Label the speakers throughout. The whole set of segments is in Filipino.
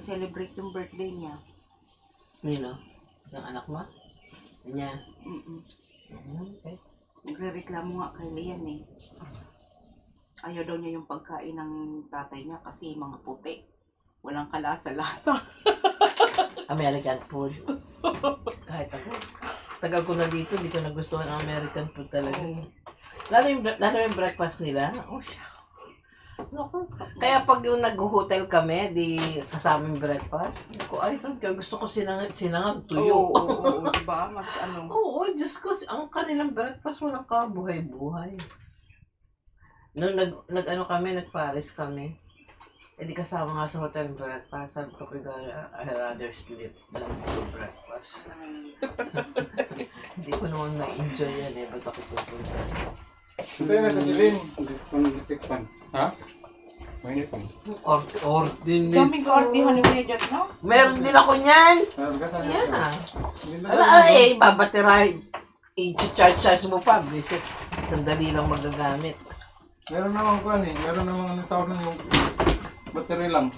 Speaker 1: celebrate yung birthday niya.
Speaker 2: Yun o, yung anak mo? Niya. Okay.
Speaker 1: Nagre-reklamo nga kay Lian eh. Ayaw daw niya yung pagkain ng tatay niya kasi mga puti. Walang kalasa-lasa.
Speaker 2: American food. Kahit ako. Tagal ko na dito, hindi ko nagustuhan ang American food talaga. Lalo yung breakfast nila. Oh, kaya pag yung nag-hotel kami, di kasama yung breakfast, ay, gusto ko sinangag tuyo.
Speaker 1: Oo, diba? Mas ano.
Speaker 2: Oo, Diyos ko, ang kanilang breakfast walang kabuhay-buhay. Nung nag-ano kami, nag-Paris kami, di kasama nga sa hotel breakfast, sabi ko, I rather sleep than do breakfast. Hindi ko naman na-enjoy yan ba't ako pupunta?
Speaker 3: Ito yun natin si Lynn. Pang-tikpan. Ha? Mainit pa.
Speaker 2: Ordinate.
Speaker 1: Daming kaordihan yung medyo, no?
Speaker 2: Meron din ako niyan. Yeah. Wala babatira. I-charge mo pa. Bisit. Sandali lang magagamit.
Speaker 3: Meron namang kuhan eh. Meron namang ano tawag ng yung battery lang.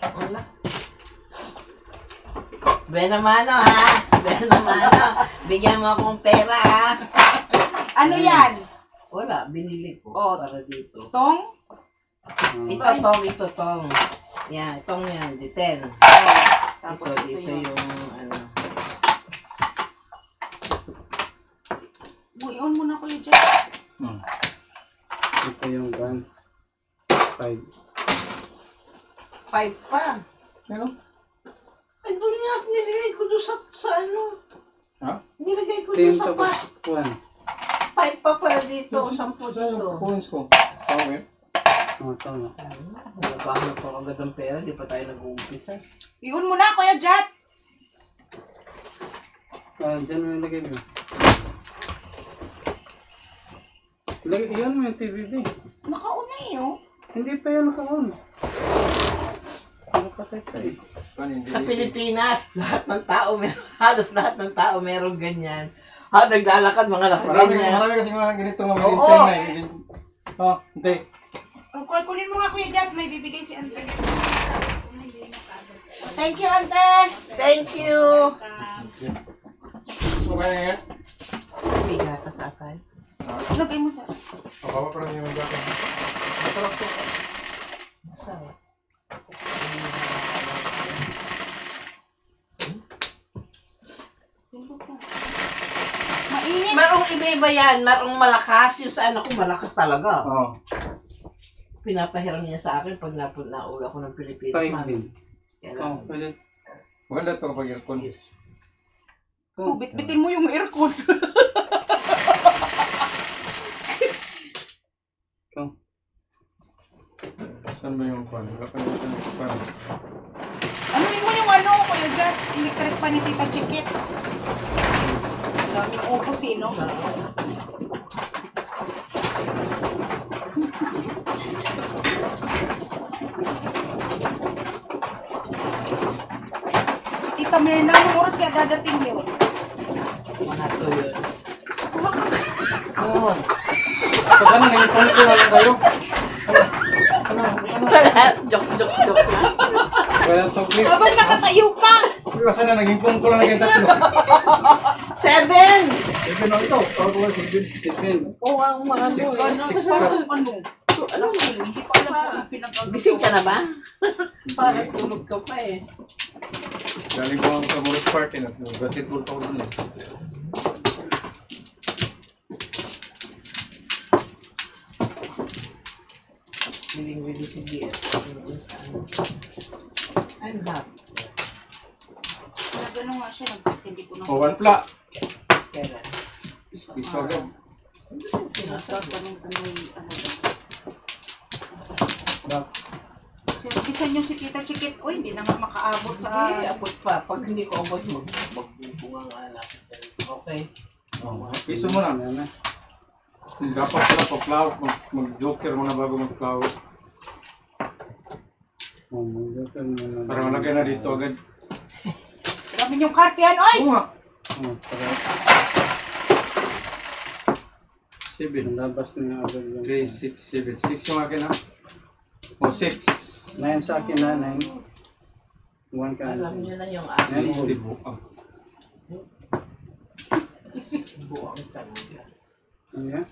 Speaker 2: Wala. Benamano ha. Benamano. Bigyan mo akong pera ha.
Speaker 1: Ano yan?
Speaker 2: Wala. Binili ko.
Speaker 1: Oh,
Speaker 2: para dito.
Speaker 1: Tong?
Speaker 2: Ito tong. Yan. Itong yan. Di 10.
Speaker 1: Tapos
Speaker 2: dito yung ano.
Speaker 1: Buion mo na ko yung dyan.
Speaker 4: Ito yung gun. 5.
Speaker 2: 5 pa.
Speaker 3: Ano?
Speaker 2: Ay, doon nga nilagay ko doon sa ano.
Speaker 3: Ha?
Speaker 2: Nilagay ko doon
Speaker 4: 10
Speaker 2: sa
Speaker 4: tapos 1.
Speaker 2: 5 pa pala dito. 10 dito.
Speaker 3: Coins ko. Okay.
Speaker 4: Tama.
Speaker 2: Nagkakaroon pa agad ng pera. Di pa tayo nag-uumpisa.
Speaker 1: Iyon mo na, Kuya Jat.
Speaker 4: Diyan mo yung lagay mo. Iyan mo yung TVB.
Speaker 1: Nakauna eh, oh.
Speaker 4: Hindi pa yan naka-on. Nakapatay pa eh.
Speaker 2: Sa Pilipinas, halos lahat ng tao meron ganyan. Naglalakad mga nakaganyan.
Speaker 3: Marami kasi mga ganito nga
Speaker 2: Oo.
Speaker 3: mga China eh. Hindi.
Speaker 1: Kunin mo nga, Kuya Jat. May bibigay si Ante. Thank you, Ante.
Speaker 2: Thank you.
Speaker 3: So kaya yan?
Speaker 2: Bigata sa akin.
Speaker 1: Lagay mo sa...
Speaker 3: Baba pa lang yung gata. Masarap to.
Speaker 2: Masarap.
Speaker 1: Mainit.
Speaker 2: Marong iba-iba yan. Marong malakas. Yung sa ano ko, malakas talaga.
Speaker 3: Oo.
Speaker 2: Pinapahiram niya sa akin pag nauwi ako ng Pilipinas.
Speaker 4: 5 din.
Speaker 2: Kailangan.
Speaker 4: Pwede.
Speaker 3: Maganda to kapag aircon.
Speaker 1: Bit-bitin mo yung aircon.
Speaker 3: Saan ba yung pan? Wala pa naman yung pan.
Speaker 1: Ano mo yung ano, Kuya Jat? Electric pa ni Tita Chikit. Ang daming utos eh, no? Si Tita Mirna, anong oras kaya dadating yun?
Speaker 2: Mga to yun.
Speaker 3: Oo. Pag ano, nangipon ko na lang kayo.
Speaker 2: Joke lang.
Speaker 4: Kaya tubig.
Speaker 1: Habang nakatayo ka!
Speaker 3: Kasi na, nangipon ko lang kayo tatlo.
Speaker 2: 7!
Speaker 3: 7 na ito. Tawag ko lang 7.
Speaker 2: Oo, ang mga ano.
Speaker 1: Ano? Alas, hindi pa alam kung ang pinag-agawa.
Speaker 2: Gising ka na ba? Parang tulog ka pa eh.
Speaker 3: Galing ko sa Morris Party na. Basketball pa ko dun eh.
Speaker 2: Biling-bili si BF. I'm happy.
Speaker 1: Nagano nga siya, nagpagsimbi ko ng...
Speaker 3: O, one pla.
Speaker 2: Kailan?
Speaker 3: Piso agad.
Speaker 1: Sinabisan yung si Tita Chikit, uy, hindi na nga makaabot sa...
Speaker 2: Hindi, abot pa. Pag hindi ko abot, magbubunga nga lang. Okay.
Speaker 3: Piso mo na. Dapat pala pa-plow. Mag-joker mo na bago mag-plow. Para malagay na dito agad.
Speaker 1: Dami yung karte yan, oy!
Speaker 3: Oo nga.
Speaker 4: 7. Labas na yung agad yung
Speaker 3: 3, 6, 7. 6 yung akin ha. O 6.
Speaker 4: 9 sa akin na, 9. One ka.
Speaker 2: Alam niyo na yung aso.
Speaker 3: City buang.
Speaker 2: Buang talaga.
Speaker 4: Ano yan?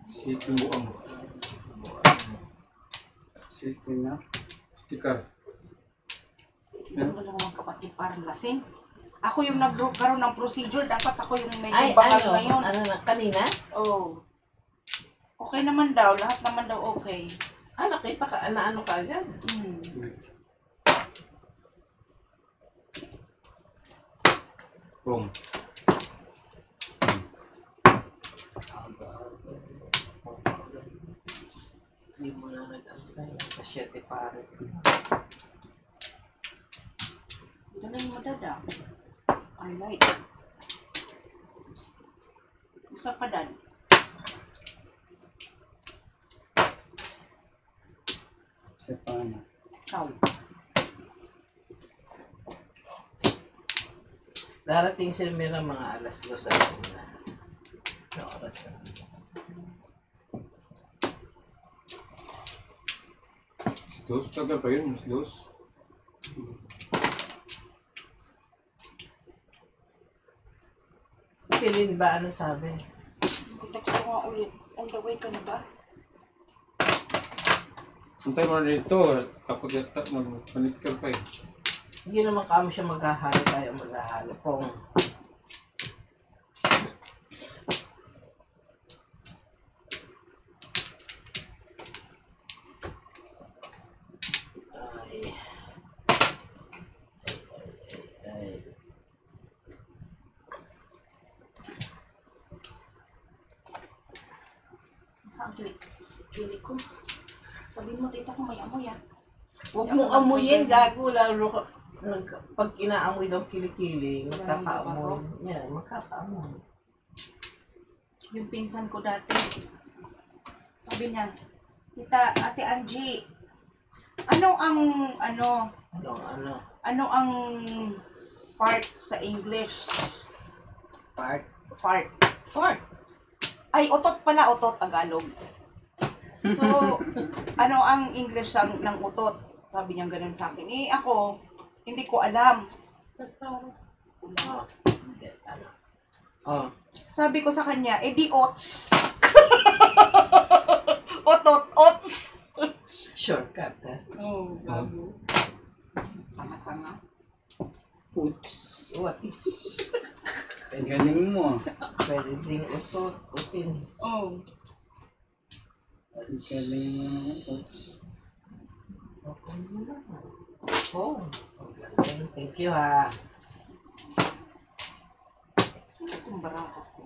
Speaker 3: City buang.
Speaker 4: City na.
Speaker 3: City car.
Speaker 1: Ano ba naman kapatid parang lasing? Ako yung nagkaroon ng procedure, dapat ako yung medyo
Speaker 2: Ay,
Speaker 1: bakal
Speaker 2: ano?
Speaker 1: ngayon.
Speaker 2: Ano na? Kanina?
Speaker 1: Oh. Okay naman daw, lahat naman daw okay.
Speaker 2: Ah, nakita ka, ano ka agad?
Speaker 1: Hmm.
Speaker 3: Boom.
Speaker 2: Hindi mo na nag-antay. Kasyete pares.
Speaker 1: Ito na yung madada. Highlight. Isa pa dan.
Speaker 4: Kasi paano?
Speaker 1: Ikaw.
Speaker 2: Darating sila mira mga alas 2 sa na. Ano oras na?
Speaker 3: Mas dos. Tagal pa yun. Mas dos.
Speaker 2: Si Lynn ba ano sabi?
Speaker 1: Text ko nga ulit. On the way ka na ba?
Speaker 3: Antay mo na dito. Takot yata. Magpanik ka pa eh.
Speaker 2: Hindi naman kami siya maghahalo tayo maghahalo. Pong. Ay. Ay.
Speaker 1: Saan kilik ko? Sabihin mo, tita ko may amoy ah.
Speaker 2: Huwag mong amuyin, gago, lalo ka. Pag inaamoy daw kilikili, magkakaamoy. Yeah, magkakaamoy.
Speaker 1: Yung pinsan ko dati. Sabi niya, tita, ate Angie, ano ang fart sa English?
Speaker 2: Part?
Speaker 1: Fart.
Speaker 2: Part?
Speaker 1: Ay, otot pala, otot, Tagalog. So, ano ang English ng utot? Sabi niya ganun sa akin. Eh, ako, hindi ko alam.
Speaker 2: Oh. Oh.
Speaker 1: Sabi ko sa kanya, eh di ots. Otot, ots.
Speaker 2: Shortcut, ha?
Speaker 1: Oh, bago. Tanga-tanga.
Speaker 4: Oops.
Speaker 2: What?
Speaker 4: Ang galing mo.
Speaker 2: Pwede ding utot, utin.
Speaker 1: Oh.
Speaker 4: Ang galing mo naman. Oops.
Speaker 2: Okay mo na. Oh. Okay. Thank you, ha?
Speaker 1: Sino itong barako ko?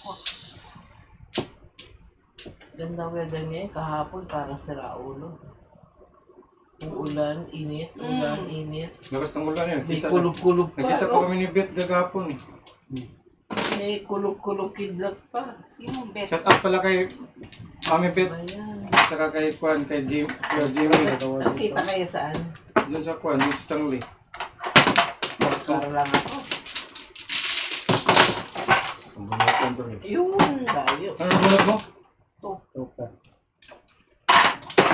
Speaker 1: Ots.
Speaker 2: Ganda weather ngayon. Kahapon parang siraulo. Uulan, init, ulan, init.
Speaker 3: Lakas ng ulan yun.
Speaker 2: May
Speaker 3: Kita-
Speaker 2: kulog-kulog pa,
Speaker 3: Nakita pa
Speaker 2: no?
Speaker 3: kami ni Beth gagapon eh.
Speaker 2: May kulog-kulog kidlat pa.
Speaker 1: Sinong bet?
Speaker 3: Shout out pala kay Mami Beth.
Speaker 2: Ayan.
Speaker 3: Saka kay Kwan, kay Jimmy.
Speaker 2: Nakita kayo saan?
Speaker 3: Doon sa Kwan, doon sa Changley.
Speaker 2: Para lang ako.
Speaker 3: Ang bunot doon eh.
Speaker 2: Yun, tayo.
Speaker 3: Ano ang bunot mo?
Speaker 4: Toka.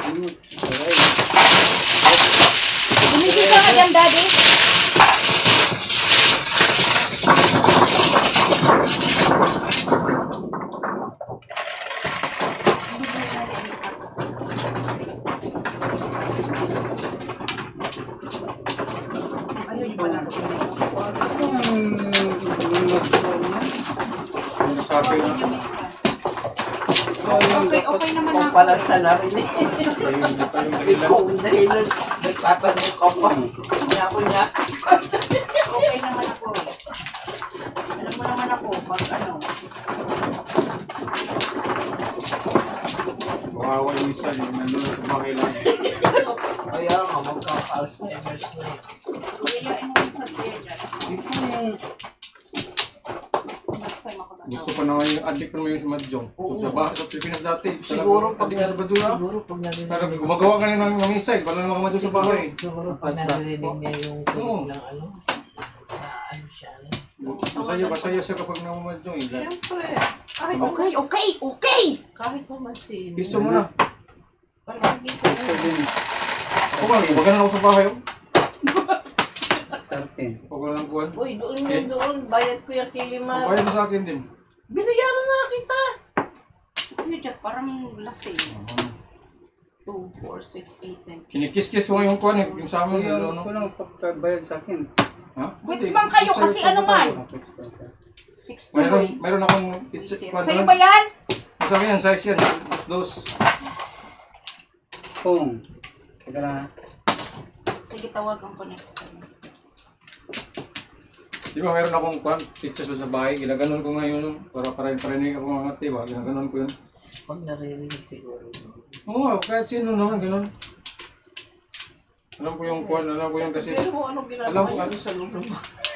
Speaker 4: Ano? Saray.
Speaker 1: Tumigil ka nga dyan, daddy. Ayaw yung pala.
Speaker 4: Ano ang nagsasabi niya?
Speaker 3: Ano sabi na?
Speaker 1: Okay naman
Speaker 2: Kung
Speaker 1: ako.
Speaker 2: palang salarin eh.
Speaker 3: Hindi pa yung dahilan.
Speaker 2: Ikaw ang dahilan. Nagtatanong ka pa. Niya.
Speaker 1: Okay naman ako. Alam mo naman ako, pag ano.
Speaker 3: Kawawa yung isa, yung nandun sa bahay lang.
Speaker 2: Kaya nga, magkaka-Alzheimer's na.
Speaker 1: Kuyayain mo sa tiya dyan.
Speaker 4: Ito yung
Speaker 1: Next time ako
Speaker 3: Gusto
Speaker 1: tatawag.
Speaker 3: pa naman yung addict pa naman yung si Madjong.
Speaker 2: Oo.
Speaker 3: Sa bahay, sa Pilipinas dati.
Speaker 2: Siguro pag
Speaker 3: pag sa Badura.
Speaker 2: siguro pag narinig
Speaker 3: Pero gumagawa ka na ng mamisay, wala naman kamadyo sa bahay.
Speaker 2: siguro pag narinig niya yung
Speaker 3: Oo.
Speaker 2: tunog ng ano, na ano siya, ano.
Speaker 3: Masaya siya kapag namamadyo eh.
Speaker 2: Siyempre. Kahit,
Speaker 1: Okay!
Speaker 2: kahit naman sino.
Speaker 3: Piso mo na.
Speaker 2: Palagi ko.
Speaker 4: Piso din.
Speaker 3: Ako ba, maganan ako sa bahay.
Speaker 4: 13.
Speaker 3: Pag walang kuhan.
Speaker 2: Uy, doon. Bayad ko yung Kilimar.
Speaker 3: Bayad mo sa akin din.
Speaker 2: Binayaran na kita.
Speaker 1: Kuya Jat, parang lasing. 2, 4, 6, 8, 10.
Speaker 3: Kinikis-kis mo yung kuhan eh. Yung sa amin.
Speaker 4: Kuya,
Speaker 3: ano?
Speaker 4: gusto ko lang pagkabayad sa akin.
Speaker 3: Ha?
Speaker 1: Quits man kayo kasi ano man. 6 to
Speaker 3: Mayroon akong kuhan
Speaker 1: Sa'yo
Speaker 3: doon.
Speaker 1: ba yan?
Speaker 3: Sa akin yan, size yan. Dos.
Speaker 4: Kung. Teka lang.
Speaker 1: Sige, tawagan ko next time.
Speaker 3: Di ba mayroon akong kuhan, pictures sa bahay. Ginaganon ko ngayon. Para parinig ako mga tiba. Ginaganon ko yun.
Speaker 2: Pag naririnig siguro.
Speaker 3: Oo, kahit sino naman, ganun. Alam ko yung kuhan, alam ko yung kasi...
Speaker 2: Pero mo anong
Speaker 3: Alam
Speaker 2: ginagawa
Speaker 3: ko,
Speaker 2: niyo sa loob ng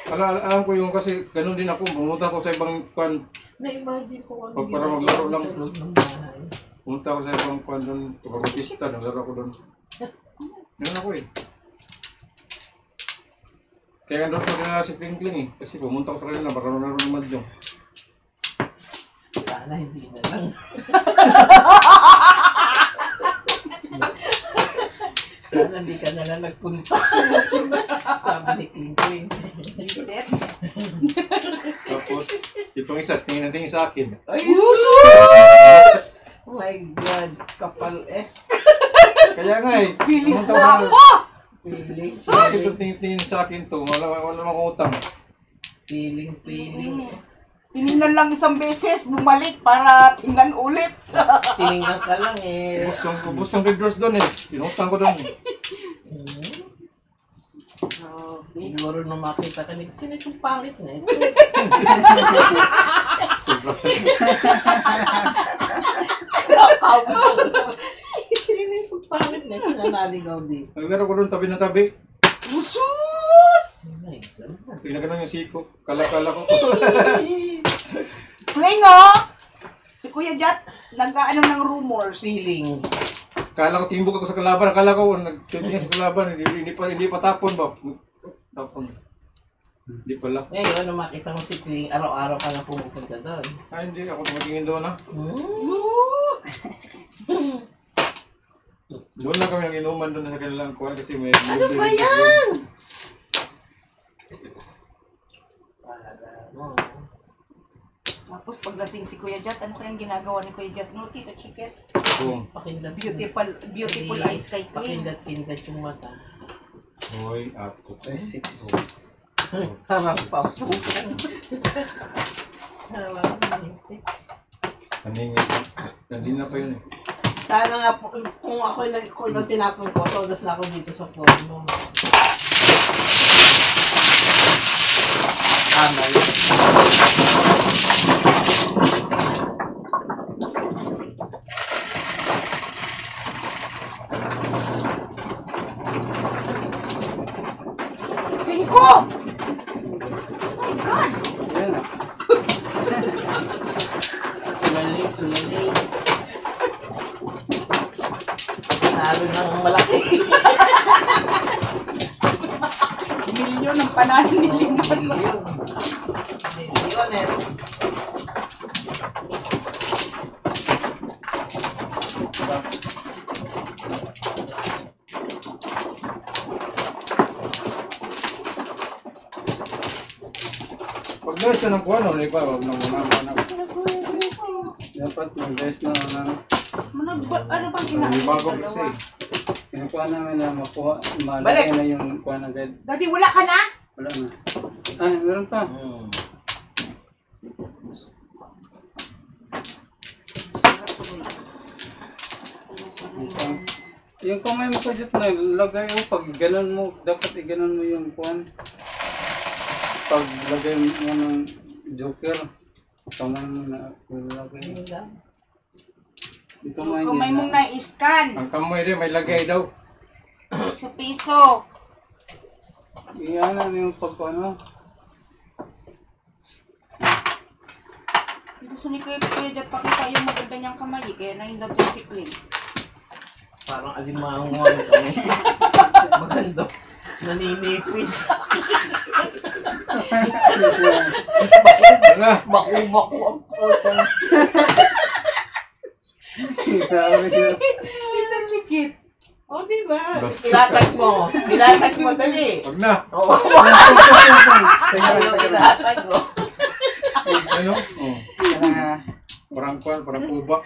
Speaker 3: alam ko yung kasi ganun din ako. Pumunta ko sa ibang kuhan.
Speaker 2: Na-imagine ko anong
Speaker 3: Para maglaro
Speaker 2: ginagawa
Speaker 3: lang.
Speaker 2: sa loob ng bahay.
Speaker 3: Pumunta ko sa ibang kuhan doon. Pagkakutista, naglaro ko doon. Ganun ako eh. Kaya doon ko rin si Pingling eh. Kasi pumunta ko sa kanila, baka naroon naman dyan.
Speaker 2: Sana hindi na lang. Sana hindi ka na lang nagpunta. Sabi ni Kling.
Speaker 1: Reset.
Speaker 3: Tapos, itong isa, tingin sa akin.
Speaker 2: Ay, sus! Oh my God, kapal eh.
Speaker 3: Kaya nga eh,
Speaker 1: Feeling
Speaker 3: pumunta ko na.
Speaker 1: guwapo!
Speaker 2: Feeling,
Speaker 3: Bakit ito tingin sa akin to? Wala mga utang.
Speaker 2: feeling.
Speaker 1: Tinignan lang isang beses, bumalik para tingnan ulit.
Speaker 2: Tinignan ka lang eh.
Speaker 3: Ubus ng Red Rose doon eh. Pinutang ko doon eh.
Speaker 2: Siguro nung makita ka nila, sino itong pangit na ito? Sino itong pangit na ito na naligaw dito?
Speaker 3: Naglaro ko doon tabi na tabi.
Speaker 1: Usus!
Speaker 2: Oh my God.
Speaker 3: Tinaganon yung siko. Kala-kala ko.
Speaker 1: Klingo! Si Kuya Jat, nagkaano ng rumors.
Speaker 2: Feeling.
Speaker 3: Kala ko timbog ako sa kalaban. Kala ko nagtitingin sa kalaban. Hindi pa tapon ba? Tapon. Hindi pala.
Speaker 2: Ngayon, nung makita mo si Feeling, araw-araw ka na pumupunta doon.
Speaker 3: Ay hindi. Ako tumatingin doon ha. Doon lang kami ang inuman doon sa kanilang kuwan kasi may...
Speaker 2: Ano ba yan?
Speaker 1: Tapos paglasing si Kuya Jat, ano kayang ginagawa ni Kuya Jat? No, Tita Chicken?
Speaker 3: Boom.
Speaker 2: Pakindat.
Speaker 1: Beautiful eyes kay Clean.
Speaker 2: Pakindat yung mata.
Speaker 3: Hoy, ato.
Speaker 4: Ay, 6.
Speaker 2: Harap pa po. Harap
Speaker 3: Kaningin. Nandina pa yun eh.
Speaker 2: Sana nga po, kung ako yung tinapon ko, todas na ako dito sa phone mo. Tama yun.
Speaker 1: Cinco! Oh my God!
Speaker 4: Yan na.
Speaker 2: Tumali. Nalo ng malaki.
Speaker 1: Milyon ang panalo ni Limon.
Speaker 2: Milyones.
Speaker 3: Pag guys ka ng kuwan, hindi pa. Huwag na muna.
Speaker 4: Dapat mag-guys na lang.
Speaker 1: Ano bang
Speaker 3: Hindi
Speaker 1: inaano
Speaker 3: bago
Speaker 1: ng
Speaker 3: kasi.
Speaker 1: dalawa?
Speaker 4: Kinukuha namin na makuha.
Speaker 2: Balik!
Speaker 4: Malaki na yung kuha na agad.
Speaker 1: Daddy, wala ka na?
Speaker 4: Wala na. Ay, meron pa.
Speaker 1: Sarap tuloy.
Speaker 4: Yung kamay mo ko dito na lagay mo. Pag ganon mo, dapat i-ganon mo yung kuhan. Pag lagay mo ng joker, kamay mo na lagay. Yung kamay
Speaker 1: Kung may
Speaker 4: niya
Speaker 1: mong na-scan.
Speaker 3: Ang kamoy din, may lagay daw.
Speaker 1: Piso-piso.
Speaker 4: Iyan na yung pagkano.
Speaker 1: Gusto ni Kuya Jat pakita yung maganda niyang kamay. Kaya na-inlove dyan si Clean.
Speaker 2: Parang alimango kami. Maganda. Naninipid.
Speaker 3: Wala.
Speaker 2: Baku-baku ang putang.
Speaker 4: Grabe yun.
Speaker 1: Tita Chikit.
Speaker 2: O, diba?
Speaker 3: Basta.
Speaker 2: Ilatag mo. Ilatag mo, dali.
Speaker 3: Wag na.
Speaker 2: Oo.
Speaker 4: Teka lang,
Speaker 2: Ayaw
Speaker 4: teka lang.
Speaker 2: ilatag mo.
Speaker 3: Ano? Oh. Parang kwan, parang kuba.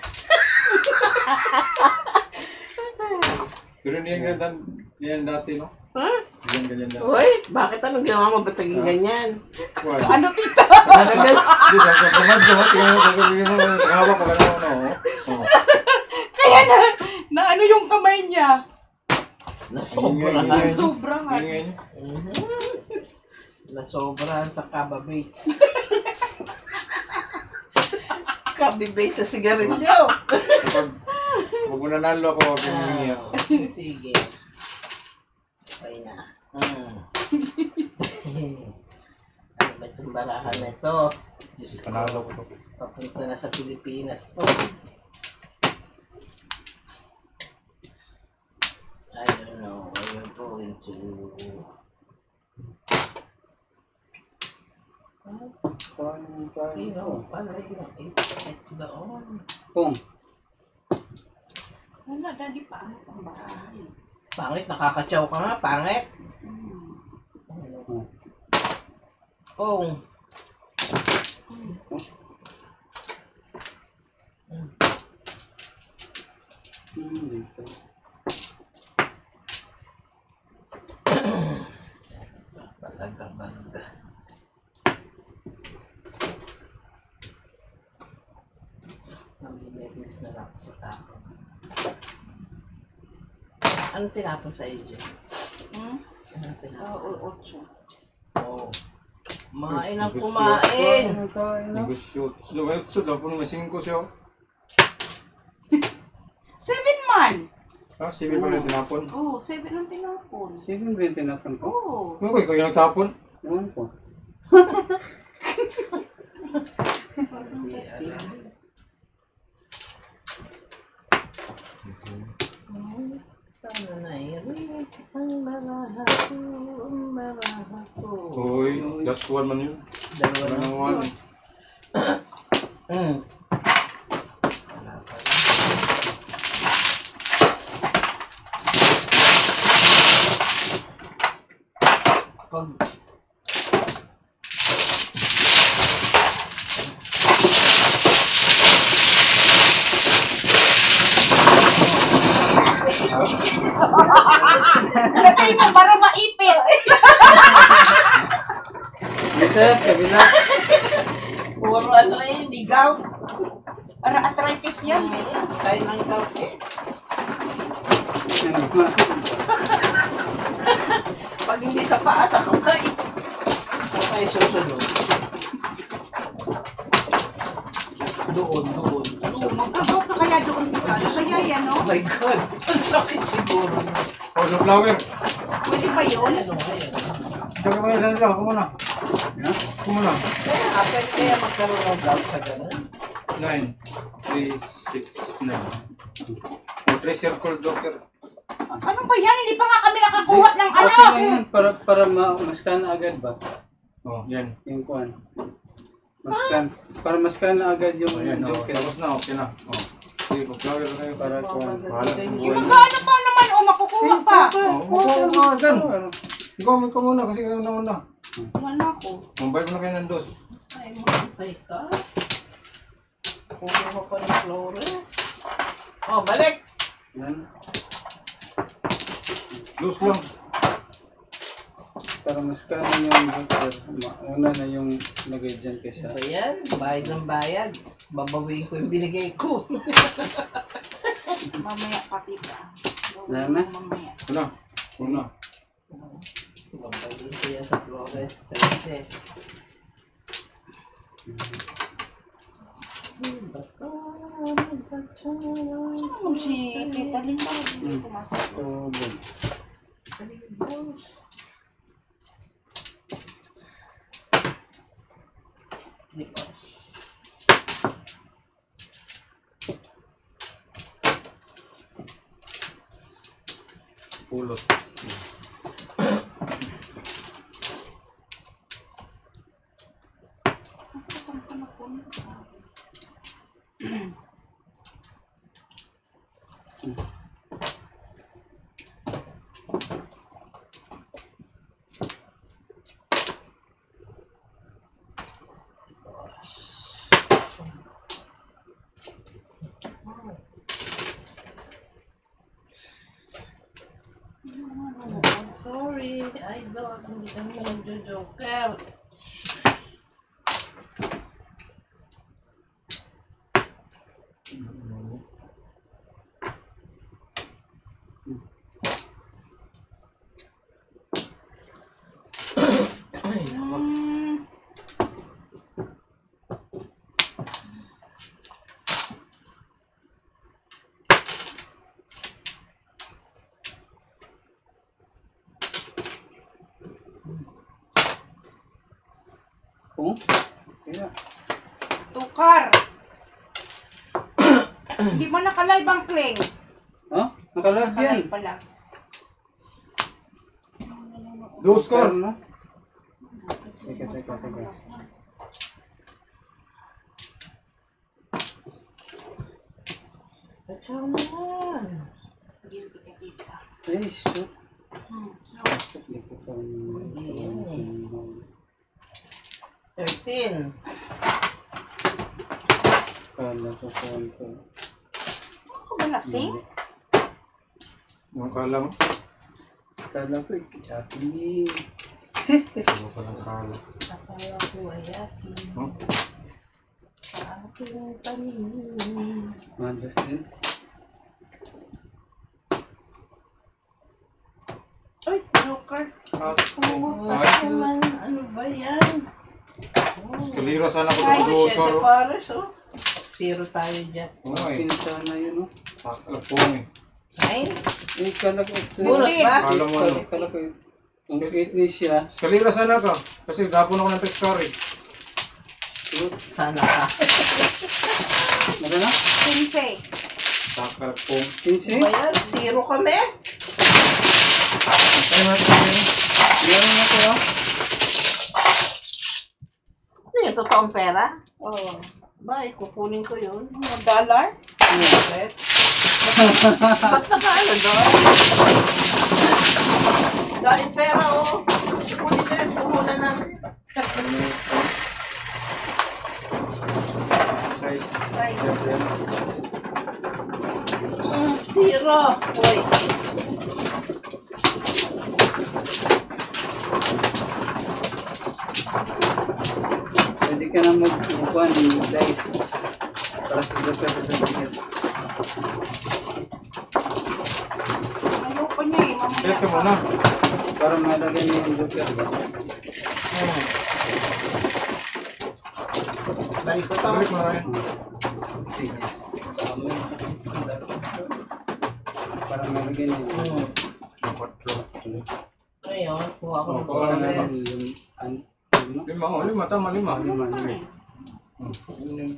Speaker 3: Pero niyan dati, no?
Speaker 2: Ha?
Speaker 3: Ganyan dati.
Speaker 2: Uy, bakit anong ginawa mo? Ba't naging ganyan?
Speaker 3: Kwan.
Speaker 1: Ano, tita?
Speaker 2: Nagagal.
Speaker 3: Di, sa tamad ko, tingnan mo, sasabihin mo, hawak ko gano'n, no? Oh.
Speaker 1: Kaya na ano yung kamay niya?
Speaker 2: Nasobrahan.
Speaker 3: Ingay.
Speaker 1: Sobrahan.
Speaker 3: Ingay niyo.
Speaker 2: Nasobrahan sa kababates. Kababates sa sigarilyo.
Speaker 3: Pag mananalo ako, pinangiya.
Speaker 2: Sige. Okay na. Ano ba itong barahan na ito? Diyos ko.
Speaker 3: Panalo ko to.
Speaker 2: Papunta na sa Pilipinas to. I don't know where you're going to. Paano yung internet doon?
Speaker 4: Kung,
Speaker 1: Wala, daddy, paano pang barahan?
Speaker 2: Pangit, nakakatsaw ka nga, pangit. Kung.
Speaker 4: dito.
Speaker 2: Balaga. Naminervis na lang sa tao. Ano tinapon sa iyo dyan? Ano tinapon?
Speaker 1: Oo, 8.
Speaker 2: Oo. Kumain ang
Speaker 3: Negosyo.
Speaker 2: kumain.
Speaker 4: Ano kain na?
Speaker 3: Negosyo. Lumay, so, dapat may 5 siya.
Speaker 1: 7 man!
Speaker 3: Ha? 7 pa lang tinapon.
Speaker 1: Oo, 7 ang tinapon.
Speaker 4: 7.20 na po.
Speaker 1: Oo.
Speaker 3: Ano ko, ikaw yung nagtapon?
Speaker 4: Ewan ko.
Speaker 2: Paano na yun? Ang marahato, ang marahato.
Speaker 3: Uy, just one man yun.
Speaker 2: Dalawa
Speaker 3: Wala
Speaker 2: na
Speaker 3: nang one.
Speaker 2: Wala pa rin. Pag
Speaker 1: Lagay mo para maipit.
Speaker 4: Dito, sa kabila.
Speaker 2: puro ano eh, bigaw.
Speaker 1: Para arthritis yan.
Speaker 2: Sign ng gout eh. Pag hindi sa paa, sa kamay. Okay, susunod. Doon.
Speaker 1: Oo, magkagaw ka kaya doon, tita. Ano kaya yan, no?
Speaker 2: Oh my God. Ang sakit siguro.
Speaker 3: Oh, the flower.
Speaker 1: Pwede ba yun?
Speaker 2: Ano ngayon?
Speaker 3: Diyan ka muna, diyan ka. Kumuna. Kumuna.
Speaker 2: Pwede kaya magkaroon ng gout sa ganun?
Speaker 3: 9, 3, 6, 9. Oh, 3 circle, doctor.
Speaker 1: Ano ba yan? Hindi pa nga kami nakakuha ng ano.
Speaker 4: Okay lang yun, para ma-scan na agad ba?
Speaker 3: Oh, yan.
Speaker 4: Yung kuhan. Ma-scan. Para ma-scan na agad yung
Speaker 3: Oh, yan. Oh,
Speaker 4: joker.
Speaker 3: tapos na, okay na. Oh. Sige, mag-flower na kayo.
Speaker 4: Para kuhan.
Speaker 3: Bahala sa
Speaker 1: Yung
Speaker 3: buhay.
Speaker 1: magkano pa naman, o makukuha pa.
Speaker 3: Oh, kuha ka dyan. Ikaw muna kasi kayo nauna.
Speaker 1: Wala ko.
Speaker 3: Mumbai mo na kayo ng dos.
Speaker 2: Ay, matay ka. Puro pa ng flore. Oh, balik!
Speaker 4: Yan.
Speaker 3: Dos lang.
Speaker 4: Para ma-scan na yung joker. Mauna na yung lagay dyan kaysa.
Speaker 2: Ano yan? Bayad ng bayad. Babawiin ko yung binigay ko.
Speaker 1: Mamaya pa, tita.
Speaker 4: Nana?
Speaker 1: Mamaya.
Speaker 3: Una. Una.
Speaker 2: Babawiin ko yan sa Flores 13.
Speaker 1: Ano si Tita Lynn ba? Hindi sumasagot.
Speaker 4: Tubig.
Speaker 3: Pulot.
Speaker 2: sorry, idol. Hindi kami nagjo-joker. Ay, nako.
Speaker 4: Oh? Kaya.
Speaker 1: Tukar. Hindi mo nakalive ang Kling.
Speaker 4: Ha? Nakalag yan.
Speaker 1: Nakalive pala.
Speaker 3: Do score.
Speaker 4: No? Teka.
Speaker 2: Atsaw naman.
Speaker 1: Hindi ko kita.
Speaker 4: Ay, shoot.
Speaker 2: Hindi yan eh. 13.
Speaker 4: Kala ko konto.
Speaker 1: Ako ba lasing?
Speaker 3: Yung kala mo?
Speaker 4: Kala ko ikiyati.
Speaker 3: Ano pa lang kala?
Speaker 2: Akala ko ay akin.
Speaker 3: Huh?
Speaker 2: Sa aking paningin.
Speaker 4: Mandas din.
Speaker 1: Ay, joker.
Speaker 2: Oo,
Speaker 3: Ay.
Speaker 2: kasi naman, ano ba yan?
Speaker 3: Kalira sana ko
Speaker 1: Ay,
Speaker 3: sa do
Speaker 2: Shit,
Speaker 3: score.
Speaker 2: Pares, oh. Zero tayo dyan.
Speaker 3: Oo eh.
Speaker 4: Pinsa na yun, no?
Speaker 3: Takalapong eh.
Speaker 2: 9?
Speaker 4: Eh, kala ko ito.
Speaker 2: Bunot ba?
Speaker 3: Kala mo ano?
Speaker 4: Kala ko yung 8 ni siya.
Speaker 3: Kalira sana ka. Kasi gapon ako ng Pescari.
Speaker 4: Shoot.
Speaker 2: Sana ka.
Speaker 4: Ano na?
Speaker 1: 15.
Speaker 3: Takalapong.
Speaker 4: 15?
Speaker 2: Ba yan? Zero kami?
Speaker 3: Ay, natin.
Speaker 4: Meron na ko, ah.
Speaker 2: Ano yung totoong pera?
Speaker 1: Oh.
Speaker 2: Ba, kukunin ko yun.
Speaker 1: $1?
Speaker 2: Bakit? Ba't nakaano doon? Dahil pera, oh. Kukunin na yung puhunan namin.
Speaker 3: Size.
Speaker 1: Size.
Speaker 2: Zero. Wait.
Speaker 4: Pwede ka na magbukuhan ng dice. Para sa doktor sa tingin.
Speaker 1: Ayoko niya eh. Mamaya
Speaker 3: Test ka muna.
Speaker 4: Para malagyan niya yung doktor ba?
Speaker 2: Balik ko to.
Speaker 3: Balik mo na rin.
Speaker 4: 6. Para malagyan niya yung
Speaker 2: Ngayon, kuha ko ng
Speaker 3: Kuha na naman.
Speaker 2: Pares.
Speaker 3: Lima. Tama, lima.
Speaker 4: Lima.
Speaker 3: Yun yun.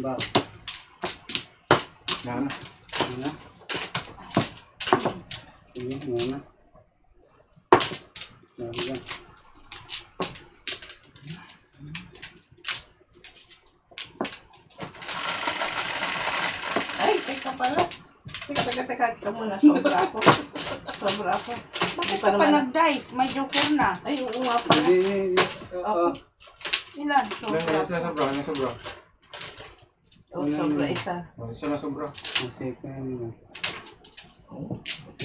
Speaker 4: Ba?
Speaker 3: Yan.
Speaker 4: Ano? Sige, ano? Malagyan.
Speaker 2: Ay, teka pala. Teka muna. Sobra ako.
Speaker 1: Bakit ka pa nag-dice? May joker na.
Speaker 2: Ay, oo nga pala.
Speaker 4: Hindi.
Speaker 1: Ilan?
Speaker 3: Ilan na sobra? Ilan sobra?
Speaker 2: Oh, sobra isa.
Speaker 3: Isa na sobra.
Speaker 4: Kasi ko yun.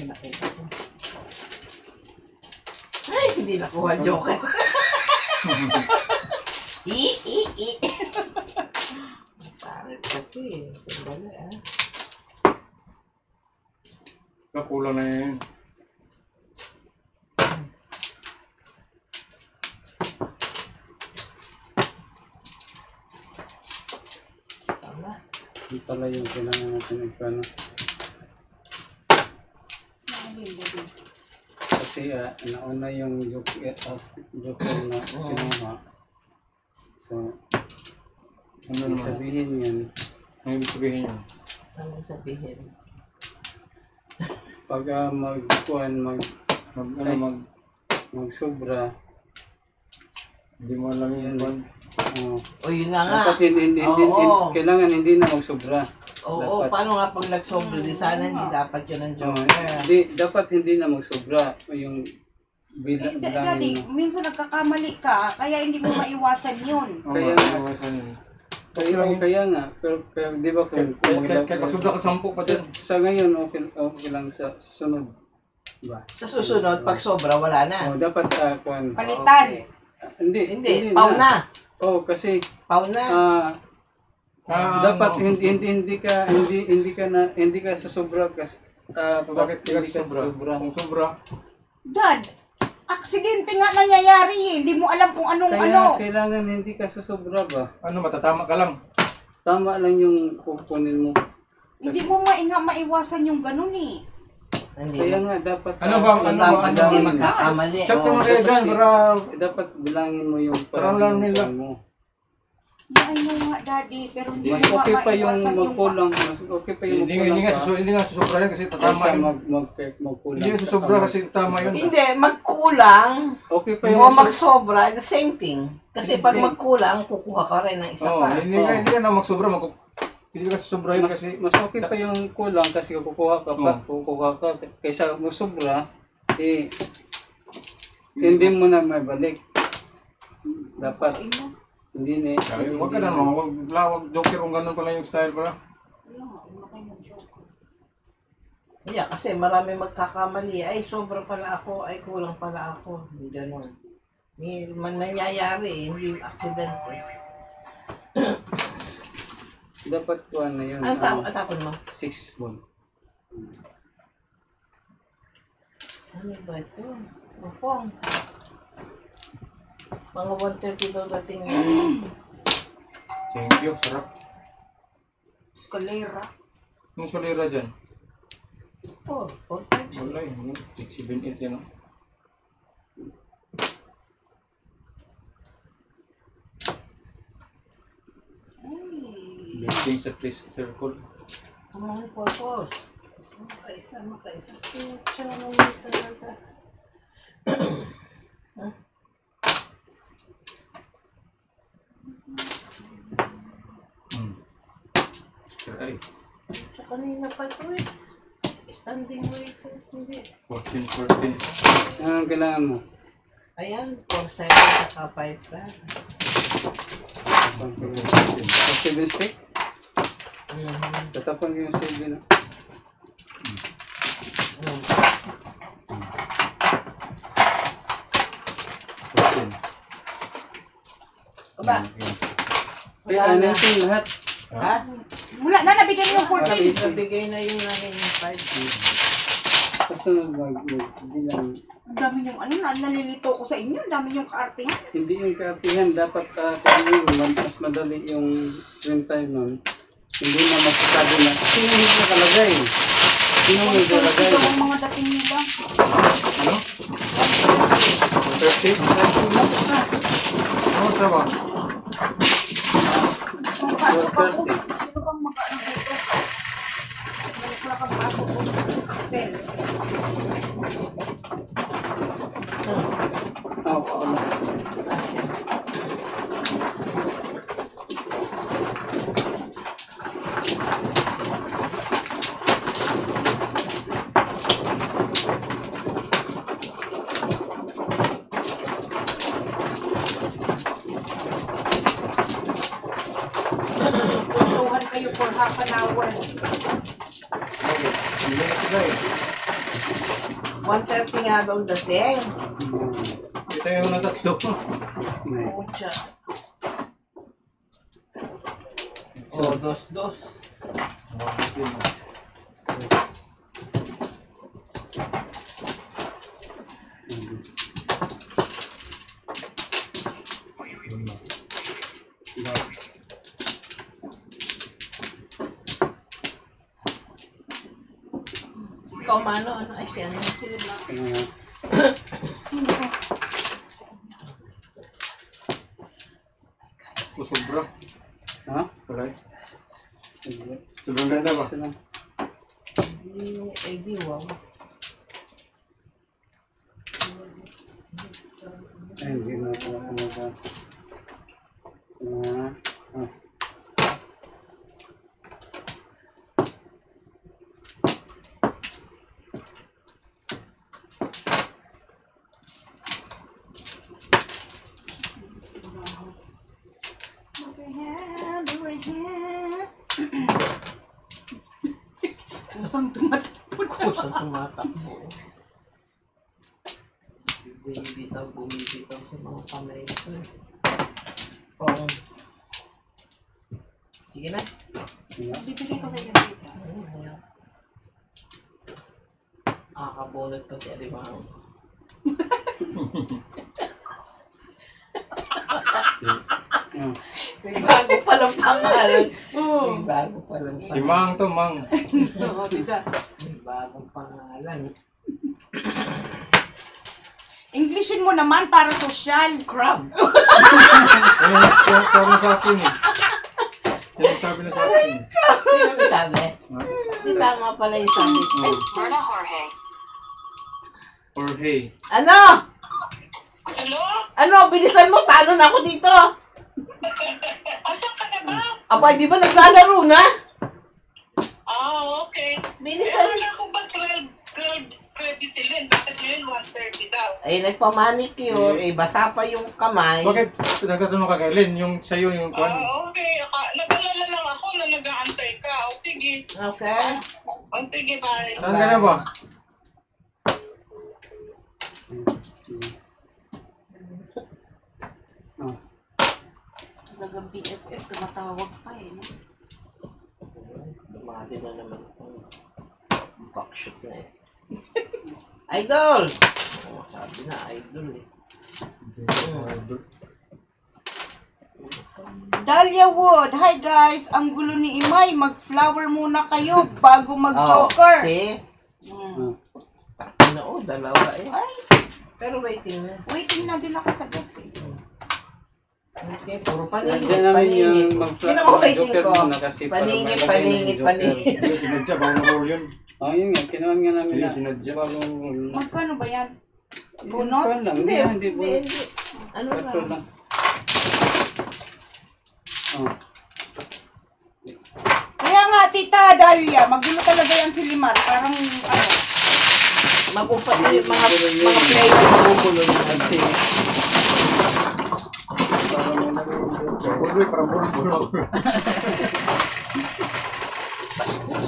Speaker 2: Nakita ko. Ay, hindi nakuha joker. I. Pangit kasi. Sandali ah.
Speaker 3: Nakulang na yun.
Speaker 2: Tama.
Speaker 4: Hindi pala yung kailangan natin nagpano. Kasi nauna yung joker na kinuha. So,
Speaker 3: Ano
Speaker 4: ibig
Speaker 3: naman?
Speaker 4: sabihin yan,
Speaker 3: Ano ibig sabihin yun?
Speaker 2: Ano sabihin?
Speaker 4: pag magsobra,
Speaker 3: Hindi mo alam yun.
Speaker 2: O yun na nga.
Speaker 4: dapat kailangan hindi na magsobra.
Speaker 2: Oo,
Speaker 4: dapat-
Speaker 2: paano nga pag nag-sobre? Di sana hindi dapat yun ang joker.
Speaker 4: Dapat hindi na magsobra yung bilangin
Speaker 1: Daddy,
Speaker 4: mo.
Speaker 1: minsan nagkakamali ka, kaya hindi mo maiwasan yun.
Speaker 3: Oo,
Speaker 4: Kaya-
Speaker 3: iwasan yun.
Speaker 4: Kaya nga, pero di ba kung
Speaker 3: Kaya kasubra ka 10 pa din.
Speaker 4: sa ngayon, okay lang sa sunod. Diba?
Speaker 2: Sa susunod, pag sobra, wala na.
Speaker 4: Dapat, kung,
Speaker 1: Palitan.
Speaker 2: Hindi, pau na.
Speaker 4: Kasi,
Speaker 2: Pau na.
Speaker 4: dapat hindi ka sa sobra kasi
Speaker 3: Bakit
Speaker 4: hindi
Speaker 3: ka
Speaker 4: ka
Speaker 3: sobra?
Speaker 4: sobra.
Speaker 3: Kung sobra,
Speaker 1: Dad, aksidente nga nangyayari eh. Hindi mo alam kung anong
Speaker 4: Kaya
Speaker 1: ano.
Speaker 4: kailangan hindi ka sa sobra ba?
Speaker 3: matatama ka lang.
Speaker 4: Tama lang yung kukunin mo.
Speaker 1: Hindi mo maiwasan yung ganun eh.
Speaker 2: Hindi.
Speaker 4: Kaya nga dapat
Speaker 2: Dapat hindi
Speaker 4: bilangin.
Speaker 2: magkakamali.
Speaker 3: Chat naman kayo dyan para...
Speaker 4: Dapat bilangin mo yung
Speaker 3: Parang lang nila.
Speaker 4: mo.
Speaker 1: Ay mo nga, Daddy. Pero hindi
Speaker 4: Mas
Speaker 1: mo
Speaker 4: okay pa yung
Speaker 1: maiwasan
Speaker 4: magkulang. Mas okay pa yung
Speaker 3: Hindi nga susobra yan kasi tatama
Speaker 4: Kaysa
Speaker 3: yun.
Speaker 4: magkulang.
Speaker 3: Hindi nga susobra kasi tatama yun.
Speaker 2: Hindi, magkulang
Speaker 4: Okay pa
Speaker 2: o
Speaker 4: yung
Speaker 2: magsobra, the same thing. Kasi pag
Speaker 4: Hindi.
Speaker 2: magkulang, kukuha ka rin ng isa
Speaker 3: Oo,
Speaker 2: pa.
Speaker 3: hindi nga na magsobra. Hindi ka susobra yun kasi...
Speaker 4: mas okay pa yung kulang kasi kukuha ka kaysa mo sobra hindi mo na mabalik. Dapat hindi na
Speaker 3: Huwag ka na naman. Huwag joker kung ganun pala yung style pala.
Speaker 2: Yeah, kasi marami magkakamali. Ay, sobra pala ako. Ay, kulang pala ako. Hindi ganun. Hindi man nangyayari. Hindi aksidente.
Speaker 4: dapat kuha na yun.
Speaker 2: Tapon mo.
Speaker 4: 6 ball.
Speaker 2: Ano ba ito? Upong. Mga 130 daw dating na.
Speaker 3: Thank you, sarap.
Speaker 1: Escalera.
Speaker 3: Yung solera dyan.
Speaker 2: Oh,
Speaker 3: Wala
Speaker 2: 4, 5, 6.
Speaker 3: 6, 7, 8 yan.
Speaker 1: Ay.
Speaker 3: Blessing sa circle.
Speaker 2: Come on, purpose. Makaisa. Siya naman yung talaga.
Speaker 3: Ay,
Speaker 2: Sa kanina pa ito eh. Standing wave. Hindi.
Speaker 3: 14.
Speaker 4: Anong kailangan mo?
Speaker 2: Ayan, 4, 7 saka 5 ka.
Speaker 4: 7 stick?
Speaker 2: Mhm.
Speaker 4: Tatapon yung 7.
Speaker 2: Aba,
Speaker 4: Kaya ano yung lahat?
Speaker 2: ha?
Speaker 1: Wala na, nabigyan niyo yung 14.
Speaker 2: Nabigay na yung namin yung 5.
Speaker 4: Kasunod hindi lang.
Speaker 1: Ang dami yung ano, nalilito ko sa inyo. Ang dami yung kaartihan.
Speaker 4: Hindi yung kaartihan. Dapat mas madali yung time nun. Hindi na masasabi na. Sino yung nakalagay? Sino yung nakalagay?
Speaker 1: Ito ang mga dating nila.
Speaker 3: Ano? 30? Ano sa ba?
Speaker 1: Kung pasok ako, sino bang mag-ano dito? Wala kang pasok ko. Hotel. Puntuhan kayo for half an hour.
Speaker 3: Hindi na sila eh.
Speaker 2: 130 nga daw dating.
Speaker 3: Ito yung natatlo.
Speaker 2: Pucha. Oh, 2-2. Ikaw mano, ano? Ay, siya na. Sila lang.
Speaker 3: Sobra.
Speaker 4: Ha?
Speaker 3: Wala eh. Sobrang ganda ba?
Speaker 2: Eh, di wow.
Speaker 4: Ay, hindi na pala kumaga.
Speaker 1: kusang tumatapon.
Speaker 2: Kusang tumatakbo. Bumibitaw sa mga kamay ko. Oh. Sige na.
Speaker 1: Bibigay ko sa inyo dito.
Speaker 2: Nakakabunot pa si Alimang. May bago palang pangalan. May bago palang
Speaker 3: Si Mang to, Mang.
Speaker 1: Oo, tita.
Speaker 2: May bagong pangalan.
Speaker 1: Englishin mo naman para social.
Speaker 2: Crab.
Speaker 3: Yung sabi sa akin eh. Yung sabi na sa akin.
Speaker 2: Sino may sabi? Hindi tama pala yung sabi.
Speaker 5: Myrna Jorge.
Speaker 3: Or hey.
Speaker 2: Ano?
Speaker 5: Hello?
Speaker 2: Ano? Bilisan mo. Talo na ako dito.
Speaker 5: Asan ka na ba?
Speaker 2: Abay, di ba naglalaro na?
Speaker 5: Okay.
Speaker 2: Bilisan.
Speaker 5: Wala ko ba 12 sila? Bakit ngayon 1:30 daw?
Speaker 2: Ay, nagpamanicure. Eh, basa pa yung kamay.
Speaker 3: Bakit nagtatanong ka kay Len? Yung sa'yo yung kwan?
Speaker 5: Okay. Nag-alala lang ako na nag-aantay ka. O sige.
Speaker 2: Okay.
Speaker 5: O sige, bye.
Speaker 3: Saan ka na ba?
Speaker 1: Talagang BFF, tumatawag pa eh. No?
Speaker 2: Dumali na naman itong backshoot na eh. Idol! Oh, sabi na, idol eh.
Speaker 1: Dahlia Wood, hi guys! Ang gulo ni Imay, mag-flower muna kayo bago mag-joker.
Speaker 2: See?
Speaker 1: Hmm.
Speaker 2: Oo, dalawa eh.
Speaker 1: Ay,
Speaker 2: Pero waiting na.
Speaker 1: waiting na din ako sa gas eh.
Speaker 2: Okay, puro
Speaker 4: Nandiyan
Speaker 2: paningit,
Speaker 4: namin yung
Speaker 2: paningit. Sino mo waiting
Speaker 4: mag-joker
Speaker 2: ko?
Speaker 4: muna kasi para
Speaker 2: Paningit,
Speaker 4: malagay
Speaker 2: paningit,
Speaker 4: yung joker.
Speaker 2: paningit.
Speaker 3: Hindi, sinadya. Bago na yun.
Speaker 4: Oh, yun nga. Kinuha nga namin
Speaker 3: Sige,
Speaker 4: na.
Speaker 3: sinadya.
Speaker 4: Bago
Speaker 1: Magkano ba yan?
Speaker 4: bunot?
Speaker 1: Bunot?
Speaker 4: lang.
Speaker 2: Hindi,
Speaker 4: Hindi,
Speaker 2: hindi, hindi. Ano
Speaker 4: Ito
Speaker 2: lang?
Speaker 4: lang. Oh.
Speaker 1: Kaya nga, Tita Dahlia, magulo talaga yan si Limar. Parang, ano,
Speaker 2: Magupat na yung mga player magugulo na.
Speaker 4: Kasi parang may
Speaker 3: Burboy, parang burboy.